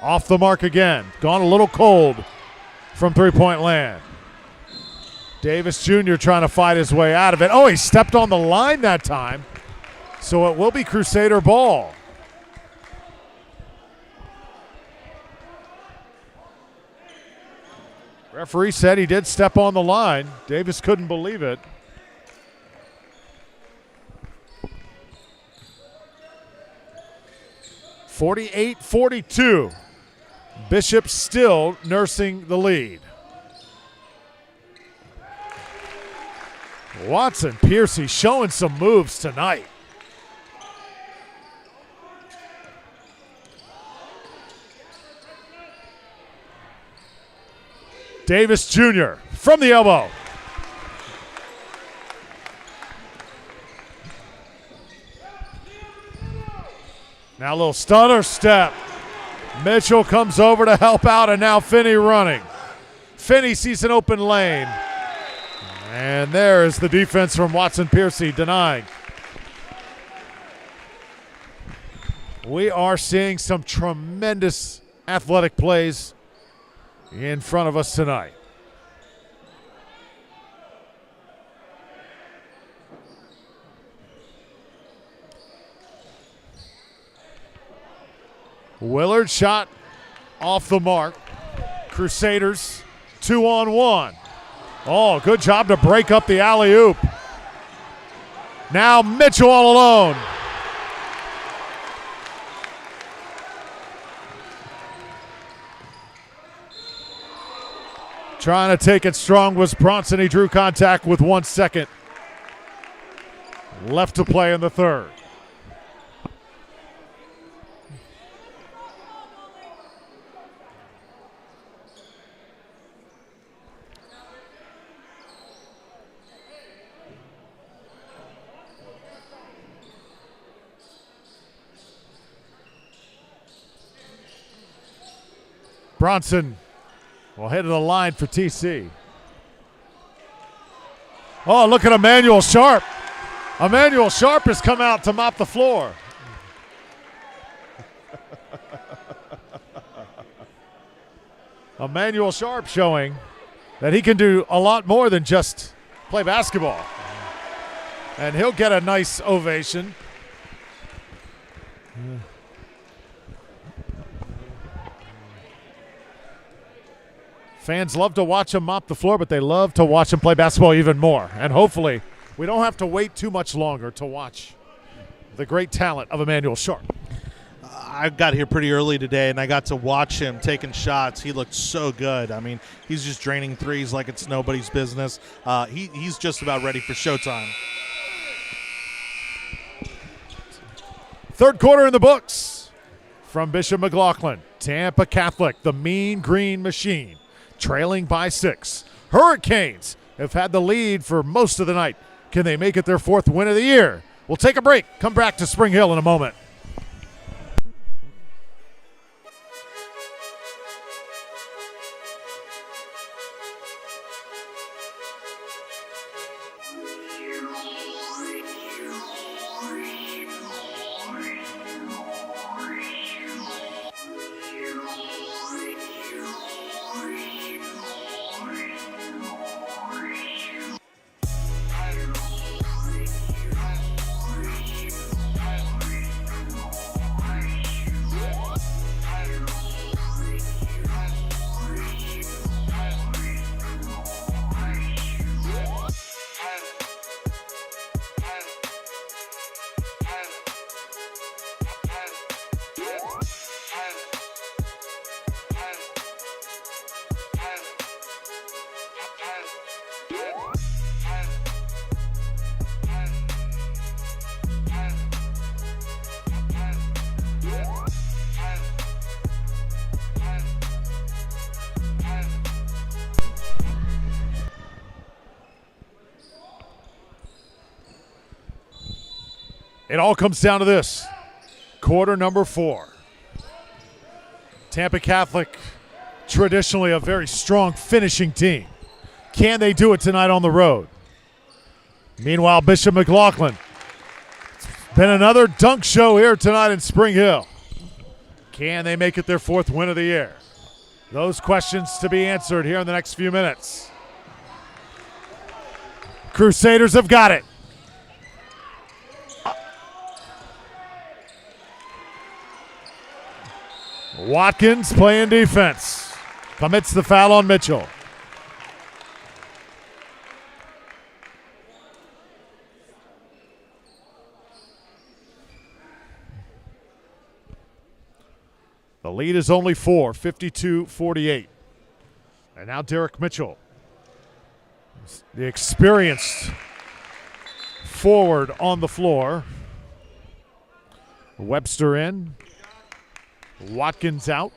Off the mark again. Gone a little cold from three-point land. Davis Jr. trying to fight his way out of it. Oh, he stepped on the line that time. So it will be Crusader ball. Referee said he did step on the line. Davis couldn't believe it. (48-42). Bishop still nursing the lead. Watson Piercy showing some moves tonight. Davis Jr. from the elbow. Now a little stutter step. Mitchell comes over to help out, and now Finney running. Finney sees an open lane. And there is the defense from Watson Piercy denying. We are seeing some tremendous athletic plays in front of us tonight. Willard shot off the mark. Crusaders 2-on-1. Oh, good job to break up the alley-oop. Now Mitchell all alone. Trying to take it strong was Bronson. He drew contact with 1 second left to play in the third. Bronson will head to the line for TC. Oh, look at Emmanuel Sharp. Emmanuel Sharp has come out to mop the floor. Emmanuel Sharp showing that he can do a lot more than just play basketball. And he'll get a nice ovation. Fans love to watch him mop the floor, but they love to watch him play basketball even more. And hopefully we don't have to wait too much longer to watch the great talent of Emmanuel Sharp. I got here pretty early today, and I got to watch him taking shots. He looked so good. I mean, he's just draining threes like it's nobody's business. He's just about ready for showtime. Third quarter in the books from Bishop McLaughlin. Tampa Catholic, the Mean Green Machine, trailing by 6. Hurricanes have had the lead for most of the night. Can they make it their 4th win of the year? We'll take a break. Come back to Spring Hill in a moment. It all comes down to this. Quarter number 4. Tampa Catholic, traditionally a very strong finishing team. Can they do it tonight on the road? Meanwhile, Bishop McLaughlin. It's been another dunk show here tonight in Spring Hill. Can they make it their 4th win of the year? Those questions to be answered here in the next few minutes. Crusaders have got it. Watkins playing defense. Commits the foul on Mitchell. The lead is only 4, 52-48. And now Derek Mitchell, the experienced forward on the floor. Webster in. Watkins out.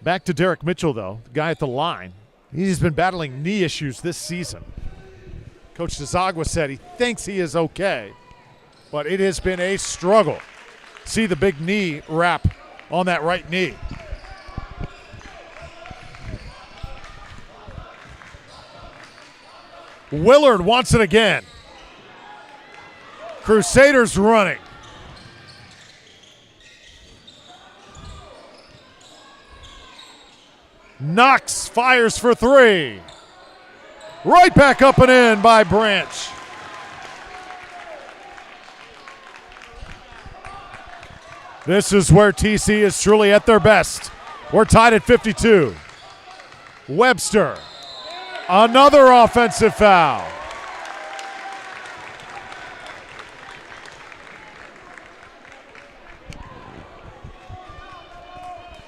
Back to Derek Mitchell, though, the guy at the line. He's been battling knee issues this season. Coach DeZagua said he thinks he is okay, but it has been a struggle. See the big knee wrap on that right knee. Willard wants it again. Crusaders running. Knox fires for 3. Right back up and in by Branch. This is where TC is truly at their best. We're tied at 52. Webster. Another offensive foul.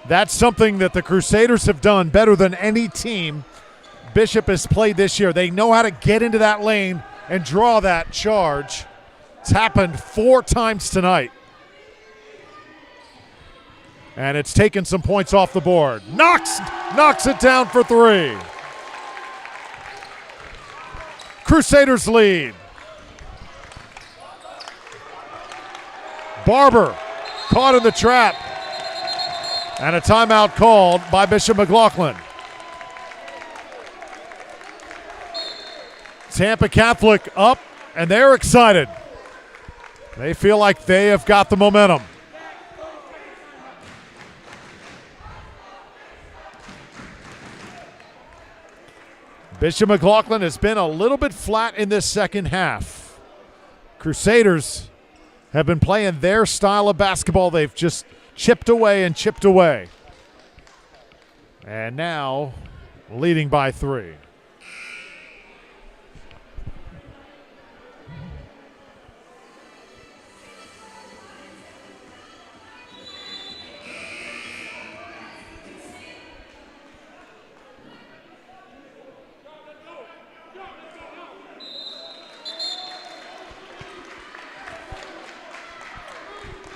That's something that the Crusaders have done better than any team Bishop has played this year. They know how to get into that lane and draw that charge. It's happened 4 times tonight. And it's taken some points off the board. Knox knocks it down for 3. Crusaders lead. Barber caught in the trap. And a timeout called by Bishop McLaughlin. Tampa Catholic up, and they're excited. They feel like they have got the momentum. Bishop McLaughlin has been a little bit flat in this second half. Crusaders have been playing their style of basketball. They've just chipped away and chipped away. And now leading by 3.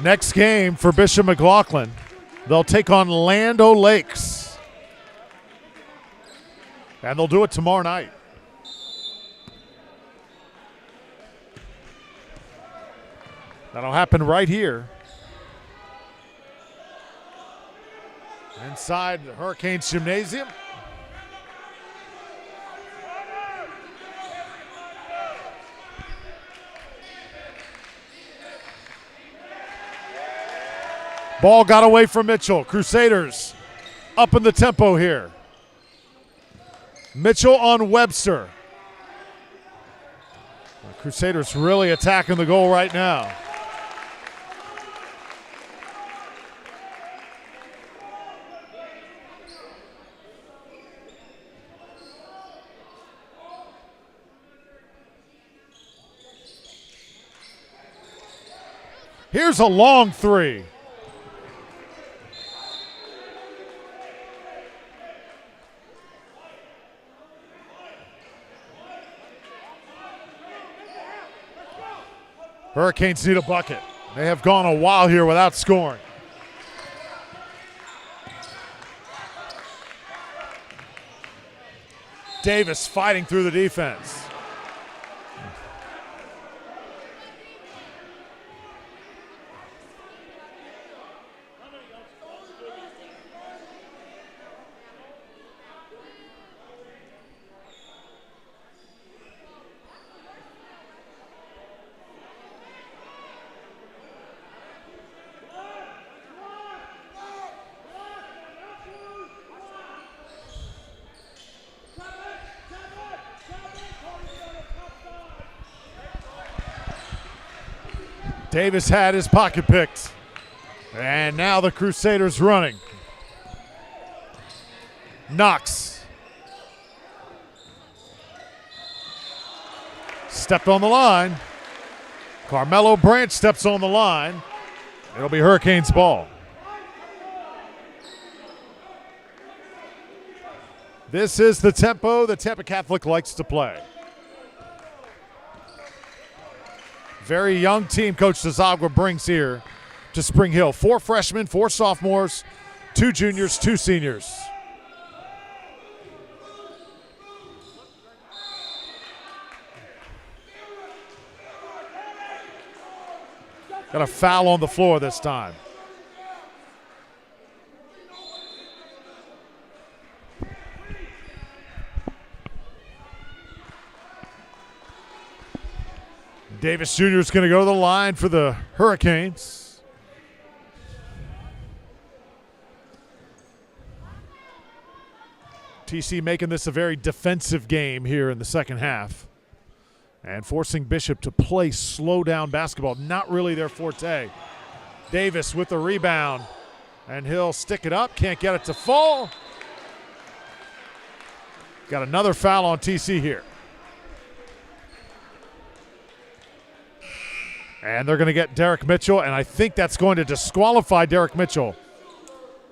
Next game for Bishop McLaughlin, they'll take on Land O'Lakes. And they'll do it tomorrow night. That'll happen right here. Inside the Hurricanes Gymnasium. Ball got away from Mitchell. Crusaders up in the tempo here. Mitchell on Webster. The Crusaders really attacking the goal right now. Here's a long 3. Hurricanes need a bucket. They have gone a while here without scoring. Davis fighting through the defense. Davis had his pocket picked. And now the Crusaders running. Knox. Stepped on the line. Carmelo Branch steps on the line. It'll be Hurricanes ball. This is the tempo that Tampa Catholic likes to play. Very young team Coach Zagwa brings here to Spring Hill. 4 freshmen, 4 sophomores, 2 juniors, 2 seniors. Got a foul on the floor this time. Davis Jr. is going to go to the line for the Hurricanes. TC making this a very defensive game here in the second half and forcing Bishop to play slow down basketball. Not really their forte. Davis with the rebound, and he'll stick it up. Can't get it to fall. Got another foul on TC here. And they're going to get Derek Mitchell, and I think that's going to disqualify Derek Mitchell.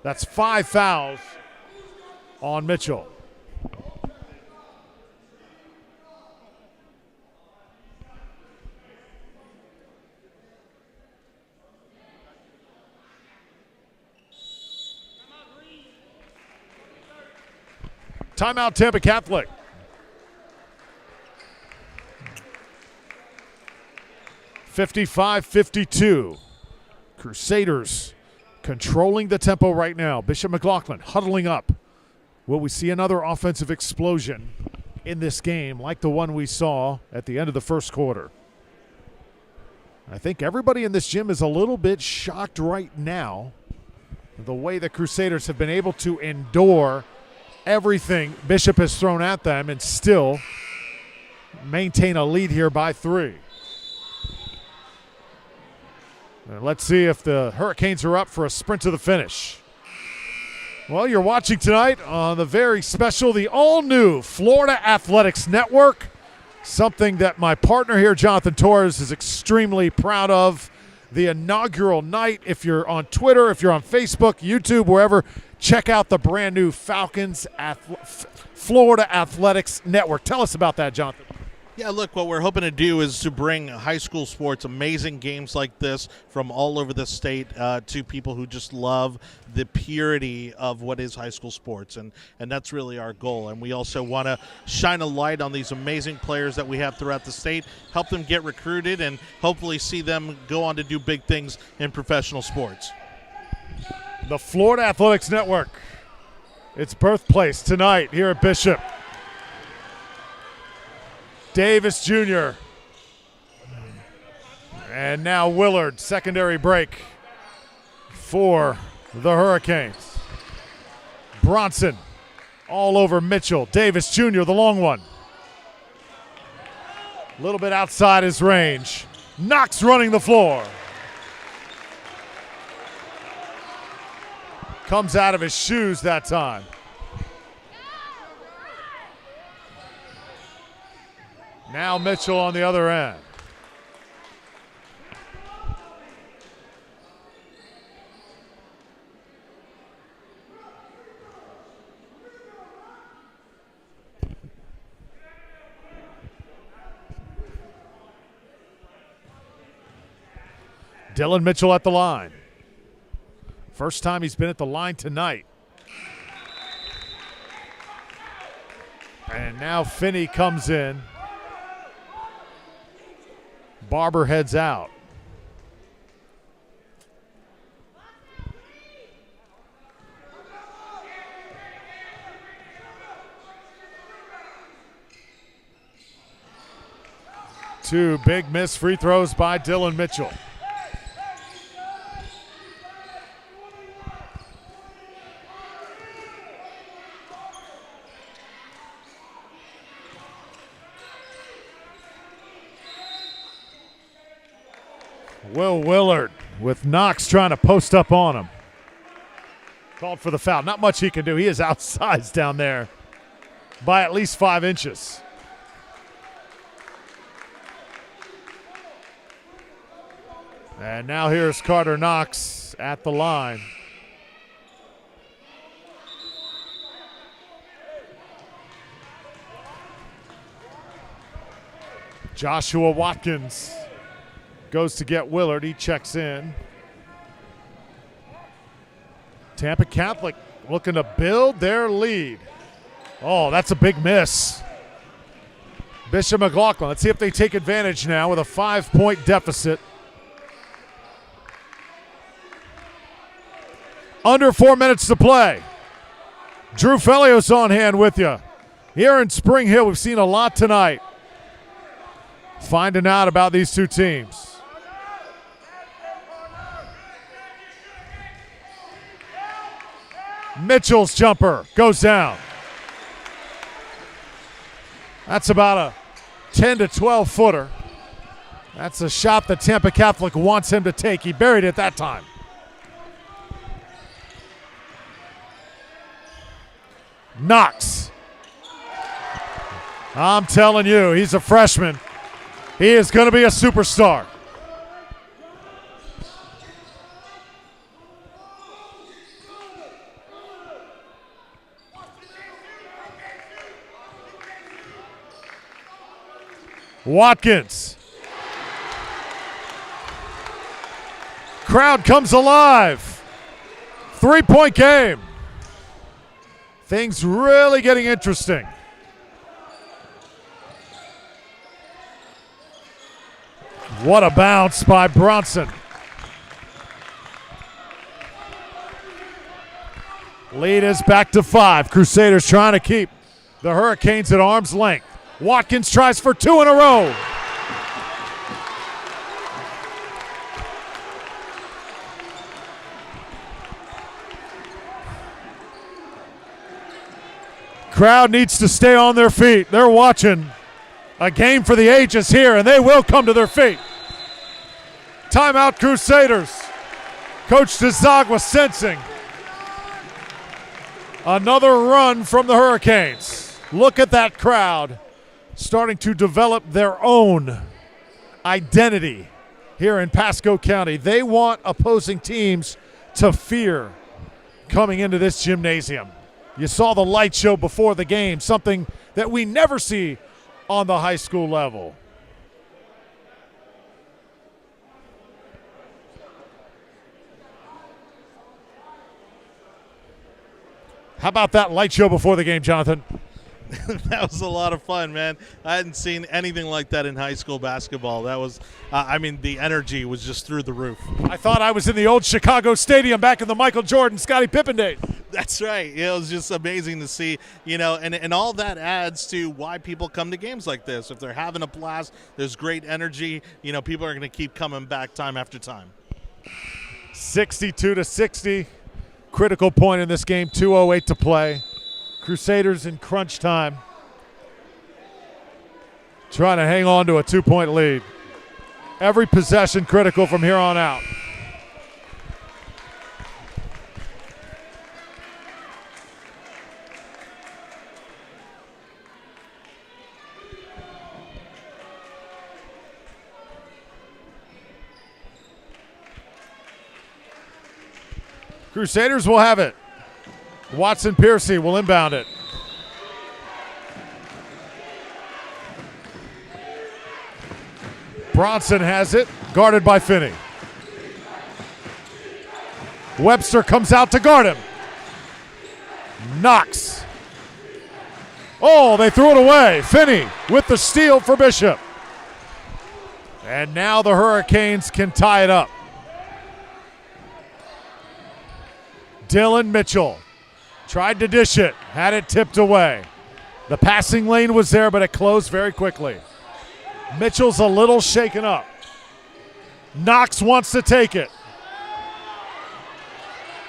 That's 5 fouls on Mitchell. Timeout, Tampa Catholic. (55-52). Crusaders controlling the tempo right now. Bishop McLaughlin huddling up. Will we see another offensive explosion in this game like the one we saw at the end of the first quarter? I think everybody in this gym is a little bit shocked right now the way the Crusaders have been able to endure everything Bishop has thrown at them and still maintain a lead here by 3. And let's see if the Hurricanes are up for a sprint to the finish. Well, you're watching tonight on the very special, the all-new Florida Athletics Network, something that my partner here, Jonathan Torres, is extremely proud of. The inaugural night, if you're on Twitter, if you're on Facebook, YouTube, wherever, check out the brand new Florida Athletics Network. Tell us about that, Jonathan. Yeah, look, what we're hoping to do is to bring high school sports, amazing games like this from all over the state to people who just love the purity of what is high school sports, and that's really our goal. And we also want to shine a light on these amazing players that we have throughout the state, help them get recruited, and hopefully see them go on to do big things in professional sports. The Florida Athletics Network, its birthplace tonight here at Bishop. Davis Jr. And now Willard, secondary break for the Hurricanes. Bronson all over Mitchell. Davis Jr., the long one. A little bit outside his range. Knox running the floor. Comes out of his shoes that time. Now Mitchell on the other end. Dylan Mitchell at the line. First time he's been at the line tonight. And now Finney comes in. Barber heads out. Two big missed free throws by Dylan Mitchell. Will Willard with Knox trying to post up on him. Called for the foul. Not much he can do. He is outsized down there by at least 5 inches. And now here's Carter Knox at the line. Joshua Watkins goes to get Willard. He checks in. Tampa Catholic looking to build their lead. Oh, that's a big miss. Bishop McLaughlin. Let's see if they take advantage now with a 5-point deficit. Under 4 minutes to play. Drew Felios on hand with you. Here in Spring Hill, we've seen a lot tonight. Finding out about these two teams. Mitchell's jumper goes down. That's about a 10 to 12 footer. That's a shot that Tampa Catholic wants him to take. He buried it that time. Knox. I'm telling you, he's a freshman. He is going to be a superstar. Watkins. Crowd comes alive. 3-point game. Things really getting interesting. What a bounce by Bronson. Lead is back to 5. Crusaders trying to keep the Hurricanes at arm's length. Watkins tries for 2 in a row. Crowd needs to stay on their feet. They're watching. A game for the ages here, and they will come to their feet. Timeout, Crusaders. Coach DeZagua sensing another run from the Hurricanes. Look at that crowd starting to develop their own identity here in Pasco County. They want opposing teams to fear coming into this gymnasium. You saw the light show before the game, something that we never see on the high school level. How about that light show before the game, Jonathan? That was a lot of fun, man. I hadn't seen anything like that in high school basketball. That was, the energy was just through the roof. I thought I was in the old Chicago Stadium back in the Michael Jordan, Scottie Pippen days. That's right. It was just amazing to see, and all that adds to why people come to games like this. If they're having a blast, there's great energy, people are going to keep coming back time after time. 62-60, critical point in this game, 2:08 to play. Crusaders in crunch time, trying to hang on to a 2-point lead. Every possession critical from here on out. Crusaders will have it. Watson Piercy will inbound it. Bronson has it, guarded by Finney. Webster comes out to guard him. Knox. Oh, they threw it away. Finney with the steal for Bishop. And now the Hurricanes can tie it up. Dylan Mitchell tried to dish it, had it tipped away. The passing lane was there, but it closed very quickly. Mitchell's a little shaken up. Knox wants to take it.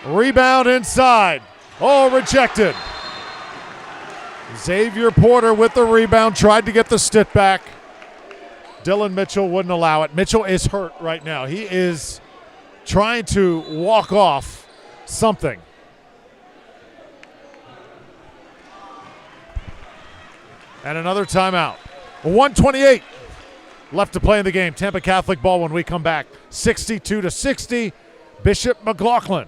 Rebound inside. Oh, rejected. Xavier Porter with the rebound, tried to get the stick back. Dylan Mitchell wouldn't allow it. Mitchell is hurt right now. He is trying to walk off something. And another timeout. 1:28 left to play in the game. Tampa Catholic ball when we come back. 62-60. Bishop McLaughlin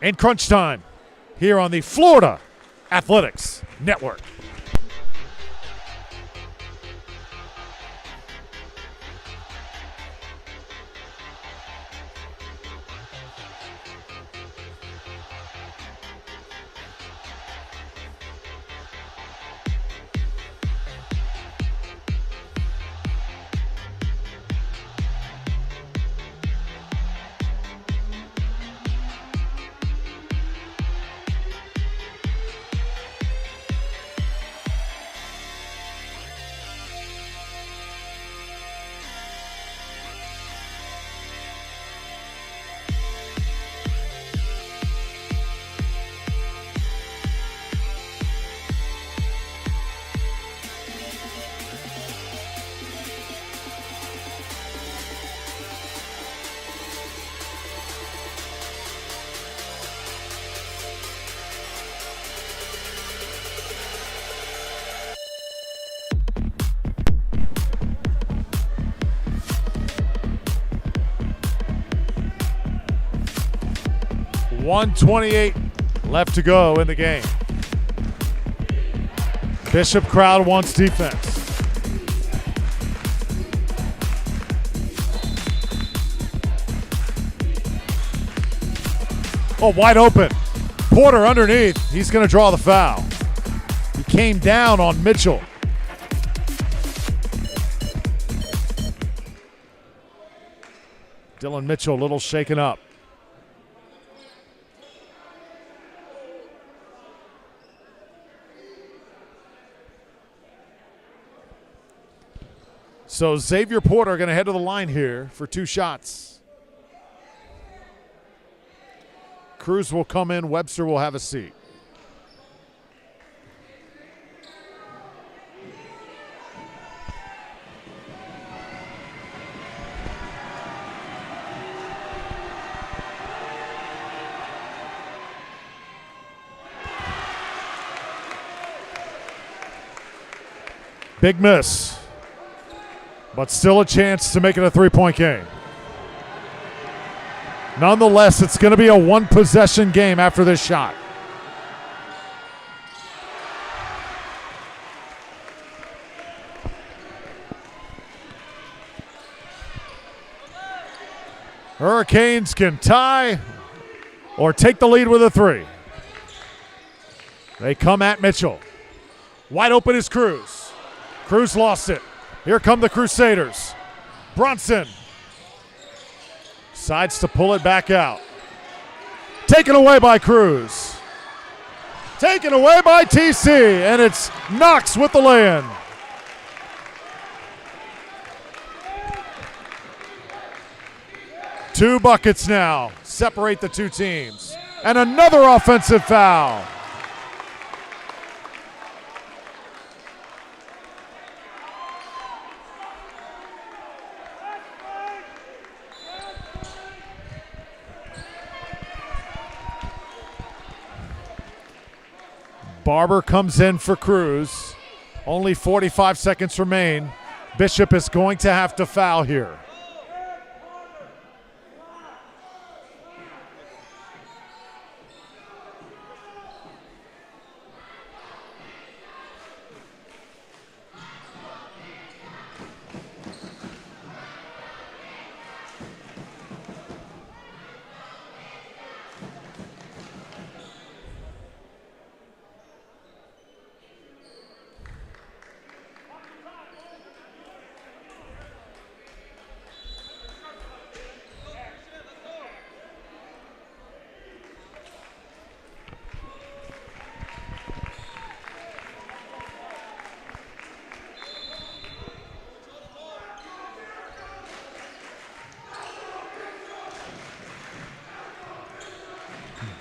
in crunch time here on the Florida Athletics Network. .128 left to go in the game. Bishop crowd wants defense. Oh, wide open. Porter underneath. He's going to draw the foul. He came down on Mitchell. Dylan Mitchell a little shaken up. So Xavier Porter going to head to the line here for 2 shots. Cruz will come in. Webster will have a seat. Big miss, but still a chance to make it a three-point game. Nonetheless, it's going to be a one-possession game after this shot. Hurricanes can tie or take the lead with a three. They come at Mitchell. Wide open is Cruz. Cruz lost it. Here come the Crusaders. Bronson decides to pull it back out. Taken away by Cruz. Taken away by TC, and it's Knox with the lay-in. Two buckets now separate the two teams. And another offensive foul. Barber comes in for Cruz. Only 45 seconds remain. Bishop is going to have to foul here.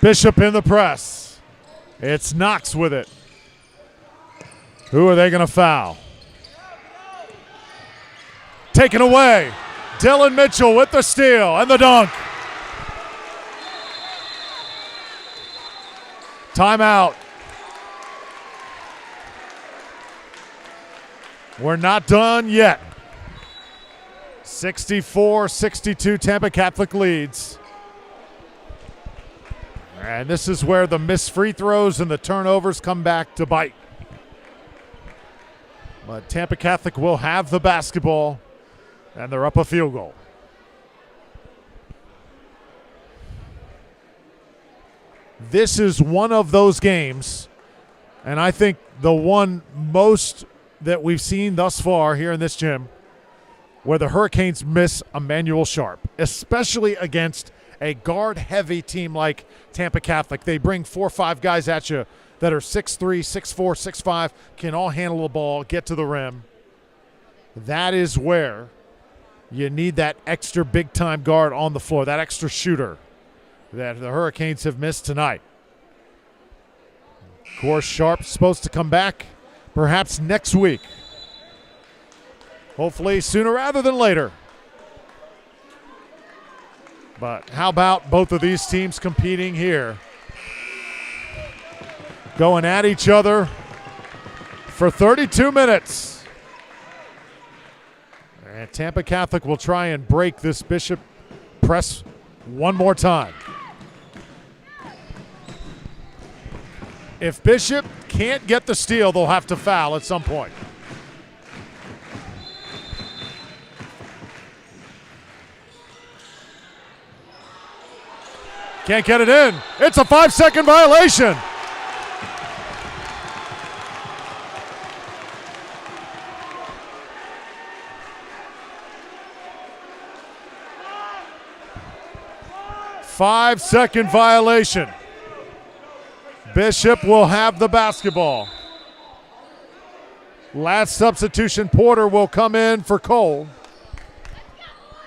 Bishop in the press. It's Knox with it. Who are they going to foul? Taken away. Dylan Mitchell with the steal and the dunk. Timeout. We're not done yet. 64-62 Tampa Catholic leads. And this is where the missed free throws and the turnovers come back to bite. But Tampa Catholic will have the basketball, and they're up a field goal. This is one of those games, and I think the one most that we've seen thus far here in this gym, where the Hurricanes miss Emmanuel Sharp, especially against a guard-heavy team like Tampa Catholic. They bring 4 or 5 guys at you that are 6'3", 6'4", 6'5", can all handle the ball, get to the rim. That is where you need that extra big-time guard on the floor, that extra shooter that the Hurricanes have missed tonight. Of course, Sharp's supposed to come back perhaps next week. Hopefully sooner rather than later. But how about both of these teams competing here? Going at each other for 32 minutes. And Tampa Catholic will try and break this Bishop press one more time. If Bishop can't get the steal, they'll have to foul at some point. Can't get it in. It's a 5-second violation. Five-second violation. Bishop will have the basketball. Last substitution, Porter will come in for Cole.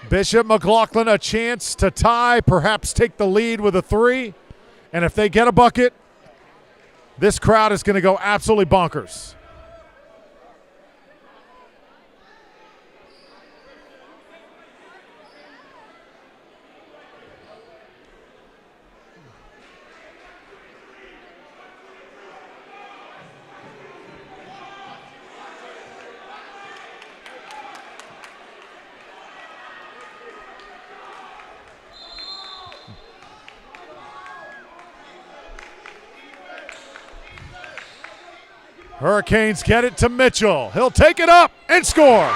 Bishop McLaughlin a chance to tie, perhaps take the lead with a 3. And if they get a bucket, this crowd is going to go absolutely bonkers. Hurricanes get it to Mitchell. He'll take it up and score.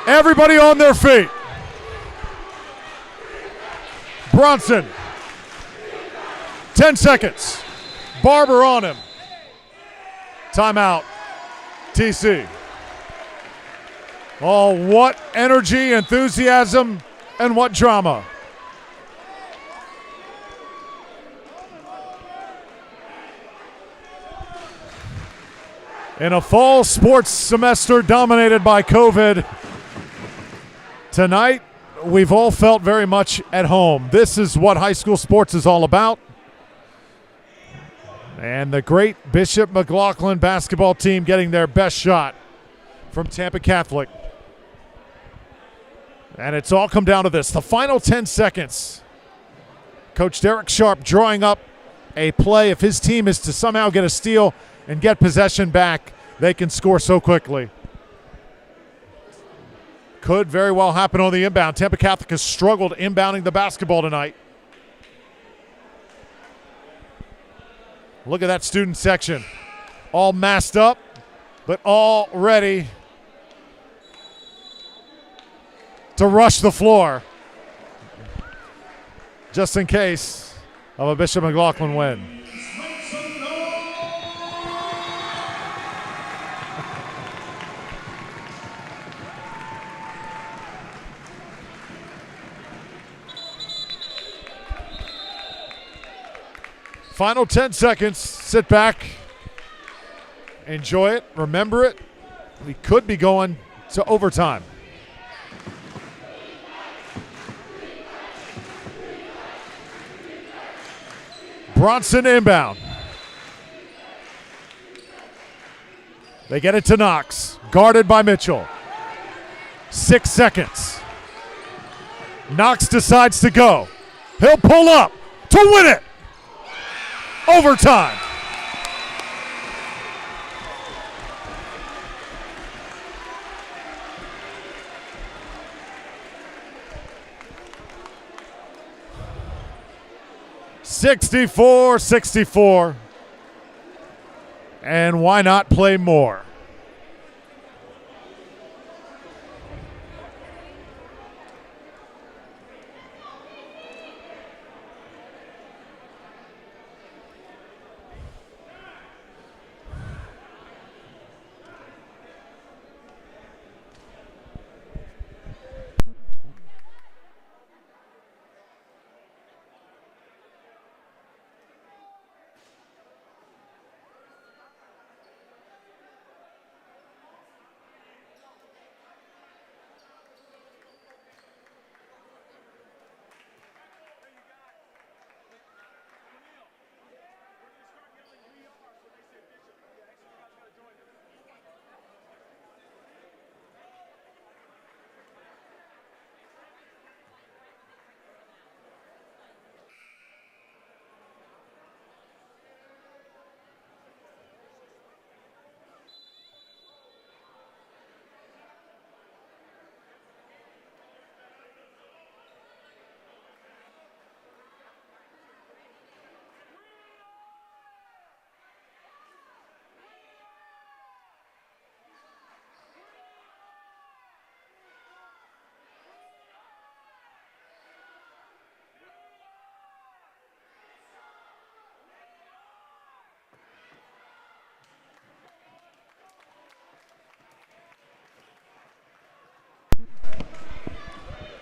Everybody on their feet. Bronson. 10 seconds. Barber on him. Timeout. TC. Oh, what energy, enthusiasm, and what drama. In a fall sports semester dominated by COVID, tonight we've all felt very much at home. This is what high school sports is all about. And the great Bishop McLaughlin basketball team getting their best shot from Tampa Catholic. And it's all come down to this. The final 10 seconds. Coach Derrick Sharp drawing up a play. If his team is to somehow get a steal and get possession back, they can score so quickly. Could very well happen on the inbound. Tampa Catholic has struggled inbounding the basketball tonight. Look at that student section. All masked up, but all ready to rush the floor just in case of a Bishop McLaughlin win. Final 10 seconds. Sit back. Enjoy it. Remember it. We could be going to overtime. Bronson inbound. They get it to Knox. Guarded by Mitchell. 6 seconds. Knox decides to go. He'll pull up to win it. Overtime. (64-64). And why not play more?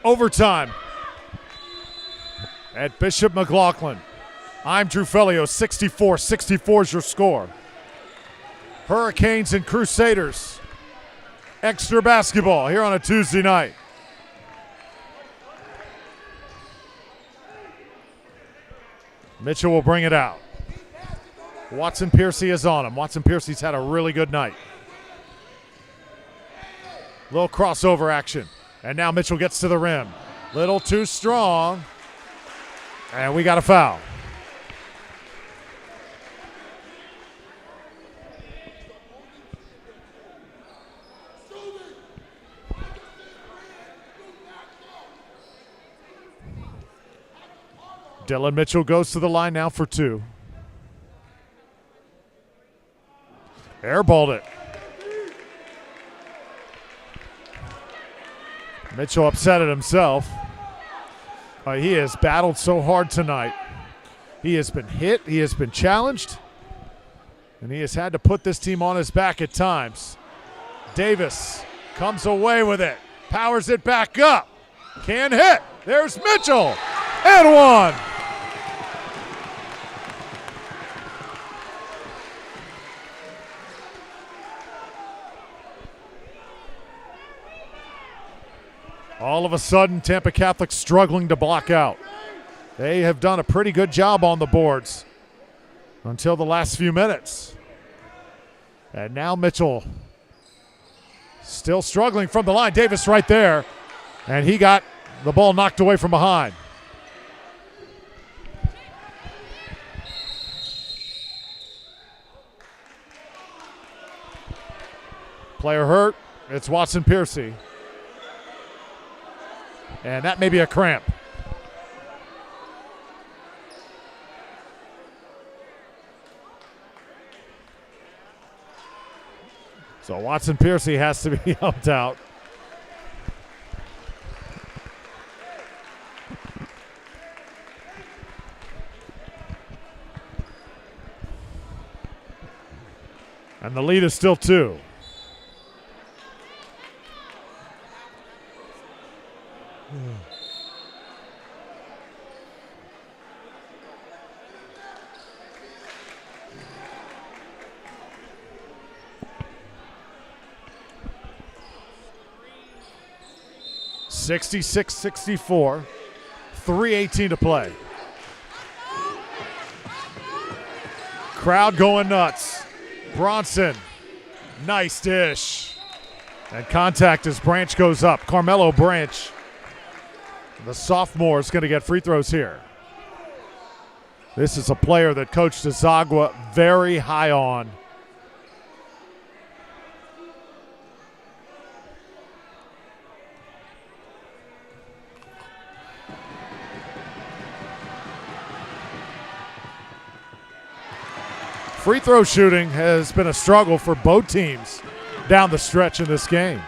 Overtime at Bishop McLaughlin. I'm Drew Fellio. 64-64 is your score. Hurricanes and Crusaders. Extra basketball here on a Tuesday night. Mitchell will bring it out. Watson Piercy is on him. Watson Piercy's had a really good night. Little crossover action. And now Mitchell gets to the rim. Little too strong. And we got a foul. Dylan Mitchell goes to the line now for 2. Airballed it. Mitchell upset at himself. He has battled so hard tonight. He has been hit, he has been challenged, and he has had to put this team on his back at times. Davis comes away with it, powers it back up. Can't hit. There's Mitchell, and 1. All of a sudden, Tampa Catholic struggling to block out. They have done a pretty good job on the boards until the last few minutes. And now Mitchell still struggling from the line. Davis right there, and he got the ball knocked away from behind. Player hurt. It's Watson Piercy. And that may be a cramp. So Watson Piercy has to be helped out. And the lead is still 2. (66-64), 3:18 to play. Crowd going nuts. Bronson, nice dish. And contact as Branch goes up. Carmelo Branch, the sophomore, is going to get free throws here. This is a player that Coach DeZagua very high on. Free throw shooting has been a struggle for both teams down the stretch in this game.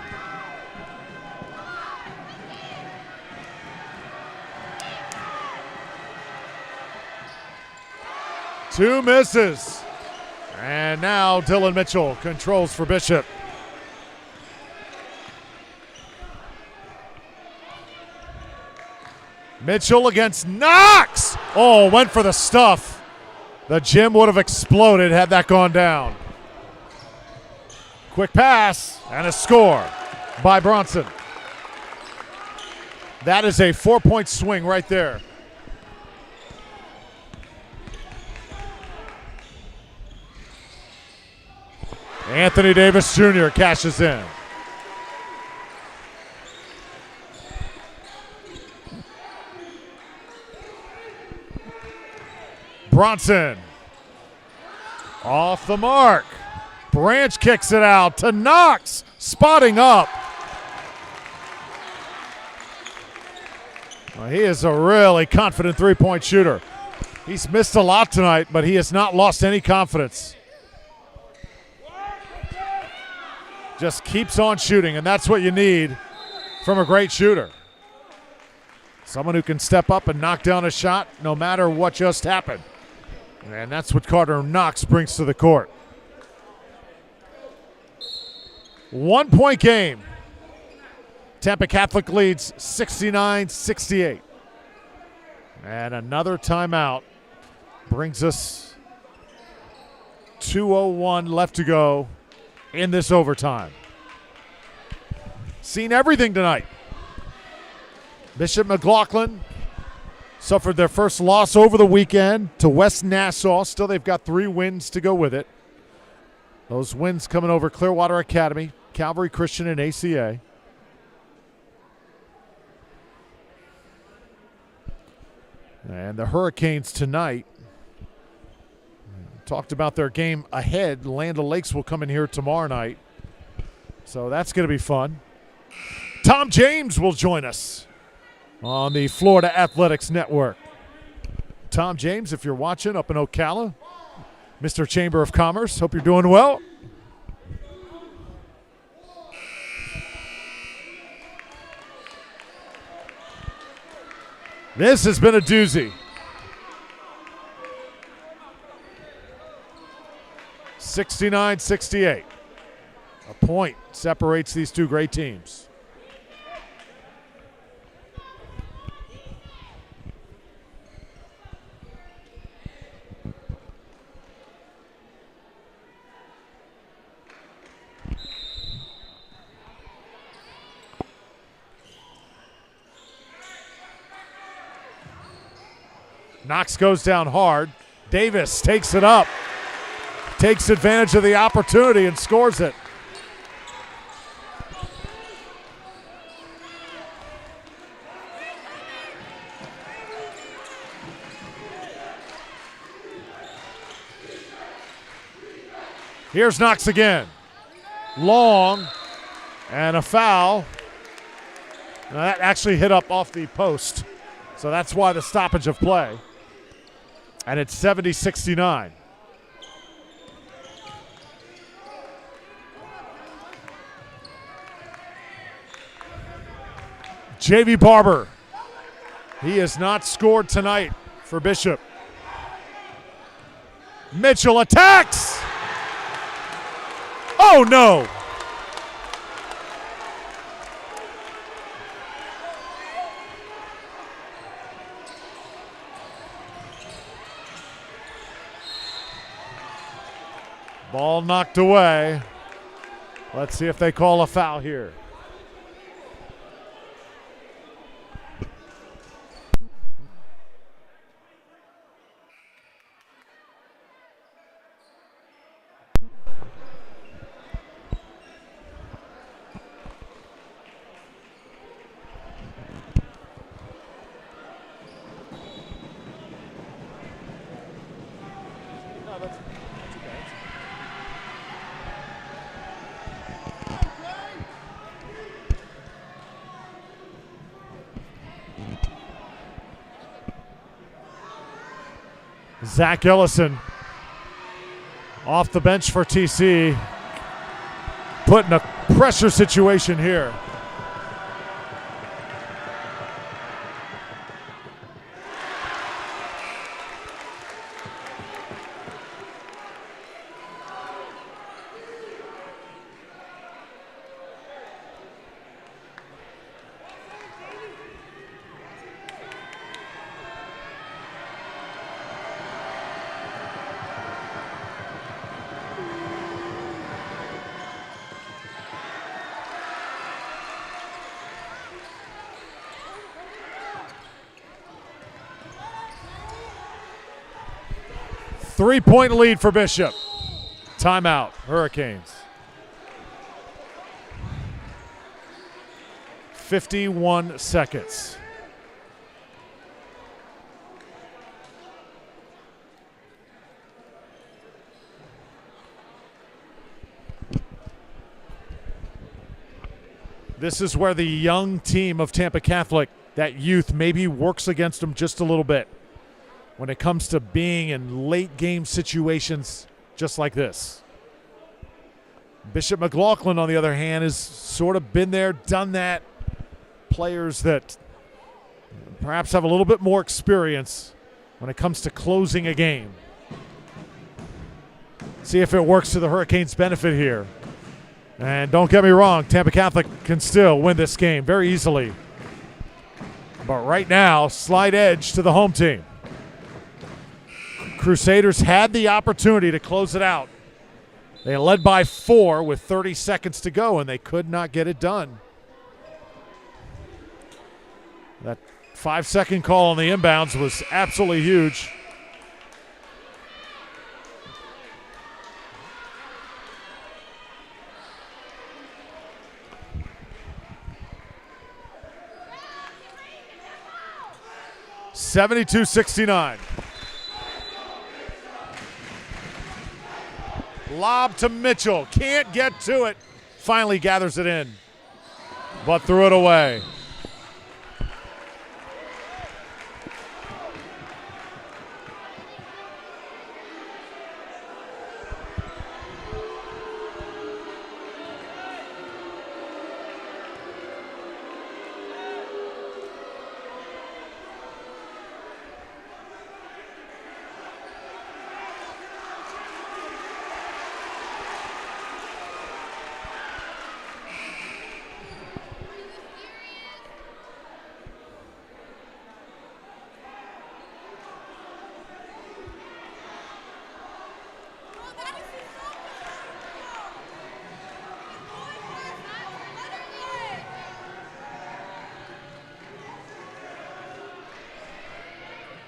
Two misses. And now Dylan Mitchell controls for Bishop. Mitchell against Knox. Oh, went for the stuff. The gym would have exploded had that gone down. Quick pass and a score by Bronson. That is a 4-point swing right there. Anthony Davis Jr. cashes in. Bronson off the mark. Branch kicks it out to Knox, spotting up. Well, he is a really confident three-point shooter. He's missed a lot tonight, but he has not lost any confidence. Just keeps on shooting, and that's what you need from a great shooter. Someone who can step up and knock down a shot no matter what just happened. And that's what Carter Knox brings to the court. 1-point game. Tampa Catholic leads 69-68. And another timeout brings us 2:01 left to go in this overtime. Seen everything tonight. Bishop McLaughlin suffered their first loss over the weekend to West Nassau. Still, they've got 3 wins to go with it. Those wins coming over Clearwater Academy, Calvary Christian, and ACA. And the Hurricanes tonight talked about their game ahead. Land O'Lakes will come in here tomorrow night. So that's going to be fun. Tom James will join us on the Florida Athletics Network. Tom James, if you're watching up in Ocala. Mr. Chamber of Commerce, hope you're doing well. This has been a doozy. 69-68. A point separates these two great teams. Knox goes down hard. Davis takes it up. Takes advantage of the opportunity and scores it. Here's Knox again. Long and a foul. Now that actually hit up off the post. So that's why the stoppage of play. And it's 70-69. JV Barber. He has not scored tonight for Bishop. Mitchell attacks. Oh no. Ball knocked away. Let's see if they call a foul here. Zach Ellison off the bench for TC, put in a pressure situation here. Three-point lead for Bishop. Timeout, Hurricanes. 51 seconds. This is where the young team of Tampa Catholic, that youth, maybe works against them just a little bit when it comes to being in late game situations just like this. Bishop McLaughlin, on the other hand, has sort of been there, done that. Players that perhaps have a little bit more experience when it comes to closing a game. See if it works to the Hurricanes' benefit here. And don't get me wrong, Tampa Catholic can still win this game very easily. But right now, slight edge to the home team. Crusaders had the opportunity to close it out. They led by 4 with 30 seconds to go, and they could not get it done. That 5-second call on the inbounds was absolutely huge. (72-69). Lob to Mitchell. Can't get to it. Finally gathers it in, but threw it away.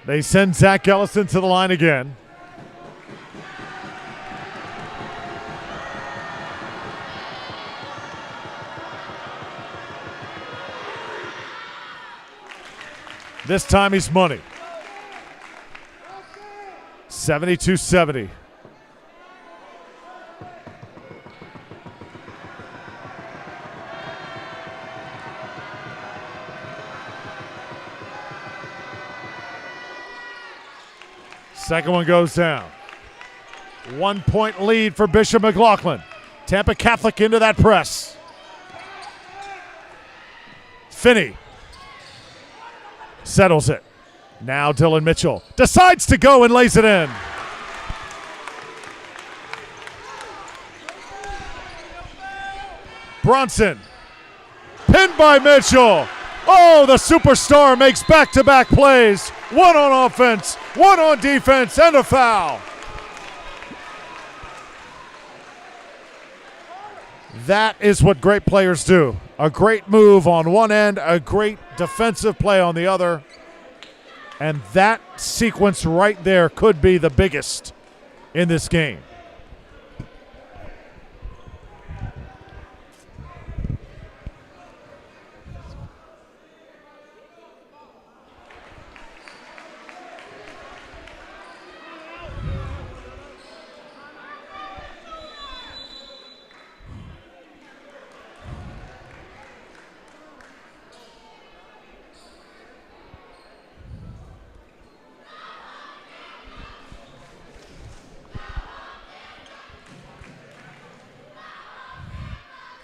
They send Zach Ellison to the line again. This time he's money. 72-70. Second one goes down. 1 point lead for Bishop McLaughlin. Tampa Catholic into that press. Finney settles it. Now Dylan Mitchell decides to go and lays it in. Bronson pinned by Mitchell. Oh, the superstar makes back-to-back plays. One on offense, one on defense, and a foul. That is what great players do. A great move on one end, a great defensive play on the other. And that sequence right there could be the biggest in this game.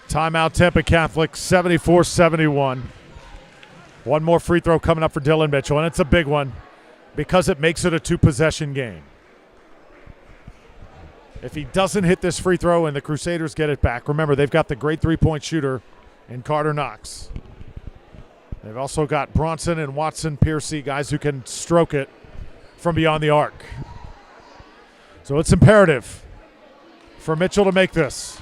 Timeout Tampa Catholic, 74-71. One more free throw coming up for Dylan Mitchell, and it's a big one because it makes it a two-possession game. If he doesn't hit this free throw and the Crusaders get it back, remember they've got the great three-point shooter in Carter Knox. They've also got Bronson and Watson Piercy, guys who can stroke it from beyond the arc. So it's imperative for Mitchell to make this.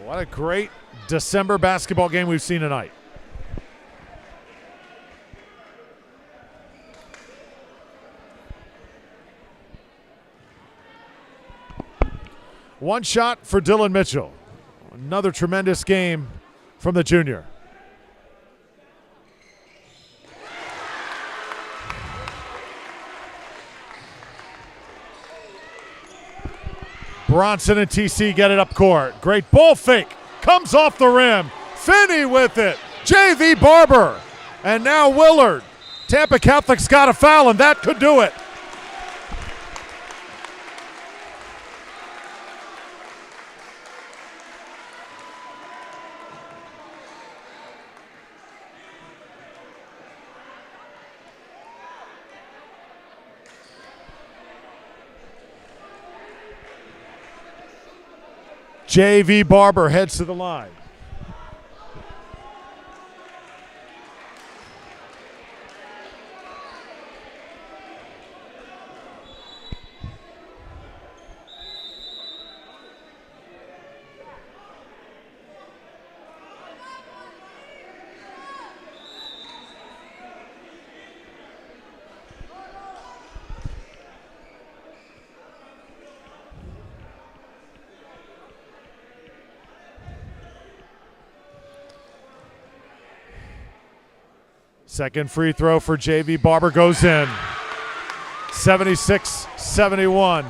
What a great December basketball game we've seen tonight. One shot for Dylan Mitchell. Another tremendous game from the junior. Bronson and TC get it up court. Great ball fake. Comes off the rim. Finney with it. JV Barber. And now Willard. Tampa Catholic's got a foul, and that could do it. JV Barber heads to the line. Second free throw for JV Barber goes in. 76-71.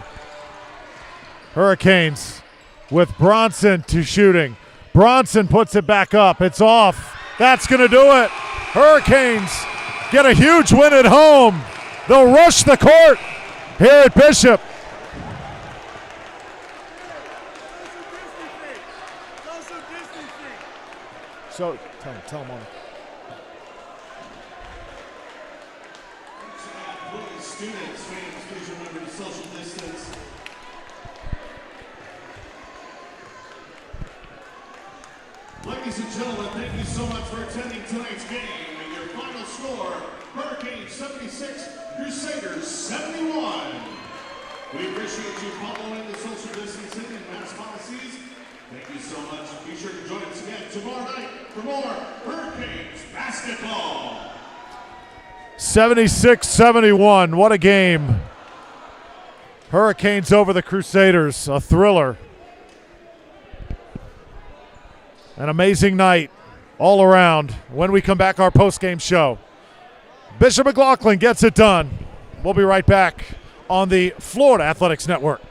Hurricanes with Bronson to shooting. Bronson puts it back up. It's off. That's going to do it. Hurricanes get a huge win at home. They'll rush the court here at Bishop. So tell them on it. Students, fans, please remember to social distance. Ladies and gentlemen, thank you so much for attending tonight's game. And your final score, Hurricanes 76, Crusaders 71. We appreciate you following the social distancing and mask policies. Thank you so much. Be sure to join us again tomorrow night for more Hurricanes basketball. 76-71. What a game. Hurricanes over the Crusaders. A thriller. An amazing night all around. When we come back, our post-game show. Bishop McLaughlin gets it done. We'll be right back on the Florida Athletics Network.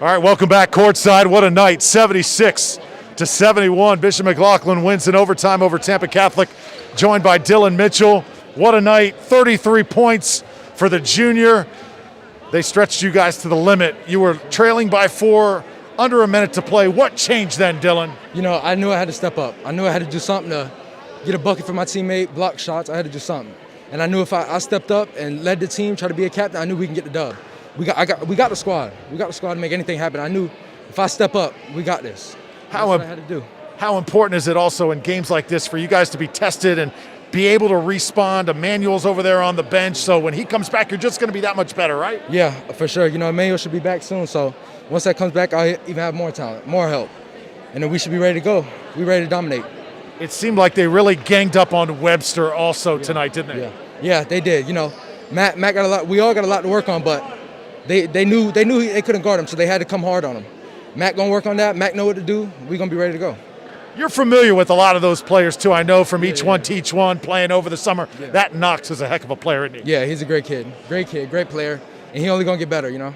All right, welcome back courtside. What a night, 76-71. Bishop McLaughlin wins in overtime over Tampa Catholic, joined by Dylan Mitchell. What a night, 33 points for the junior. They stretched you guys to the limit. You were trailing by 4, under a minute to play. What changed then, Dylan? You know, I knew I had to step up. I knew I had to do something to get a bucket for my teammate, block shots. I had to do something. And I knew if I stepped up and led the team, try to be a captain, I knew we can get the dub. We got the squad. We got the squad to make anything happen. I knew if I step up, we got this. That's what I had to do. How important is it also in games like this for you guys to be tested and be able to respond? Emmanuel's over there on the bench, so when he comes back, you're just going to be that much better, right? Yeah, for sure. You know, Emmanuel should be back soon, so once that comes back, I'll even have more talent, more help. And then we should be ready to go. We're ready to dominate. It seemed like they really ganged up on Webster also tonight, didn't they? Yeah, they did. You know, Matt got a lot. We all got a lot to work on, but they knew they couldn't guard him, so they had to come hard on him. Matt gonna work on that. Matt know what to do. We're gonna be ready to go. You're familiar with a lot of those players too. I know from Each One Teach One playing over the summer. Yeah. That Knox is a heck of a player, isn't he? Yeah, he's a great kid, great player, and he only gonna get better, you know.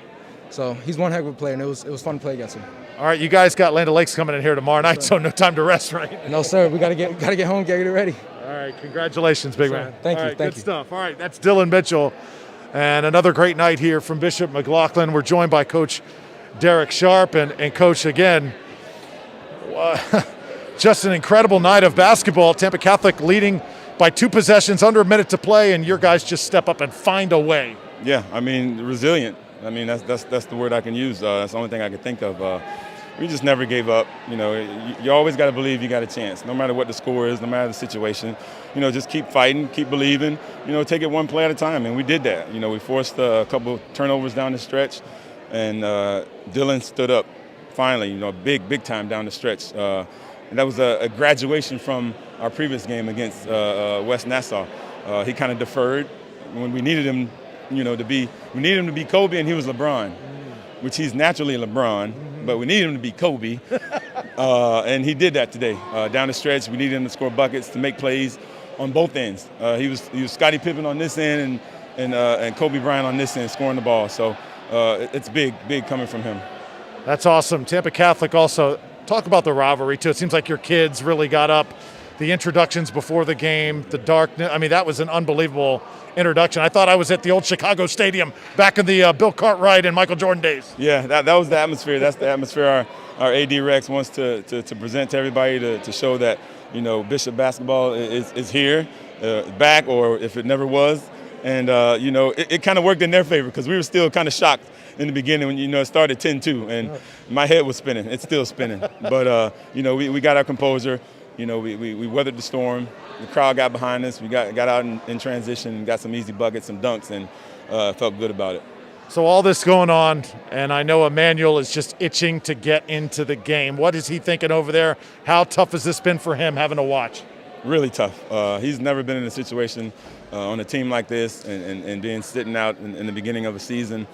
So he's one heck of a player, and it was fun to play against him. All right, you guys got Land O'Lakes coming in here tomorrow night, so no time to rest, right? No, sir. We gotta get home, get it ready. All right, congratulations, big man. Thank you. All right, thank good you. stuff. All right, that's Dylan Mitchell, and another great night here from Bishop McLaughlin. We're joined by Coach Derrick Sharp, and Coach again. Just an incredible night of basketball. Tampa Catholic leading by 2 possessions, under a minute to play, and your guys just step up and find a way. Yeah, I mean, resilient. I mean, that's the word I can use. That's the only thing I can think of. We just never gave up. You know, you always got to believe you got a chance, no matter what the score is, no matter the situation. You know, just keep fighting, keep believing. You know, take it one play at a time, and we did that. You know, we forced a couple of turnovers down the stretch, and Dylan stood up finally. You know, big time down the stretch. And that was a graduation from our previous game against West Nassau. He kind of deferred when we needed him, you know, we needed him to be Kobe, and he was LeBron, which he's naturally LeBron, but we needed him to be Kobe, and he did that today. Down the stretch, we needed him to score buckets, to make plays on both ends. He was Scottie Pippen on this end and Kobe Bryant on this end, scoring the ball. So it's big coming from him. That's awesome. Tampa Catholic also, talk about the rivalry too. It seems like your kids really got up. The introductions before the game, the darkness. I mean, that was an unbelievable introduction. I thought I was at the old Chicago Stadium back in the Bill Cartwright and Michael Jordan days. Yeah, that was the atmosphere. That's the atmosphere our AD Rex wants to present to everybody to show that, you know, Bishop basketball is here, back, or if it never was. And, you know, it kind of worked in their favor because we were still kind of shocked in the beginning when, you know, it started 10-2. And my head was spinning. It's still spinning. But, you know, we got our composure. You know, we weathered the storm. The crowd got behind us. We got out in transition, got some easy buckets, some dunks, and felt good about it. So all this going on, and I know Emmanuel is just itching to get into the game. What is he thinking over there? How tough has this been for him having to watch? Really tough. He's never been in a situation on a team like this and being sitting out in the beginning of a season.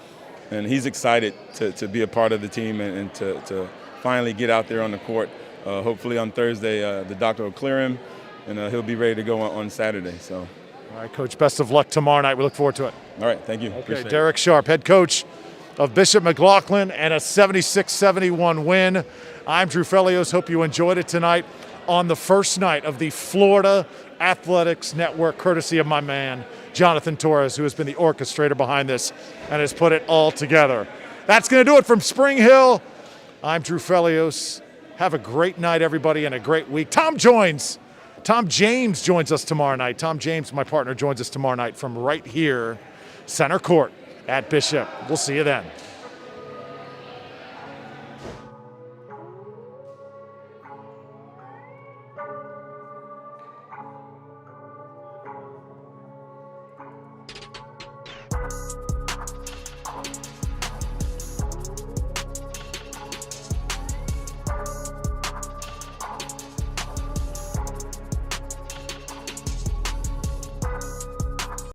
And he's excited to be a part of the team and to finally get out there on the court. Hopefully on Thursday, the doctor will clear him, and he'll be ready to go on Saturday. So, all right, Coach, best of luck tomorrow night. We look forward to it. All right, thank you. Okay, Derrick Sharp, head coach of Bishop McLaughlin, and a 76-71 win. I'm Drew Felios. Hope you enjoyed it tonight on the first night of the Florida Athletics Network, courtesy of my man, Jonathan Torres, who has been the orchestrator behind this and has put it all together. That's going to do it from Spring Hill. I'm Drew Felios. Have a great night, everybody, and a great week. Tom James joins us tomorrow night. Tom James, my partner, joins us tomorrow night from right here, center court at Bishop. We'll see you then.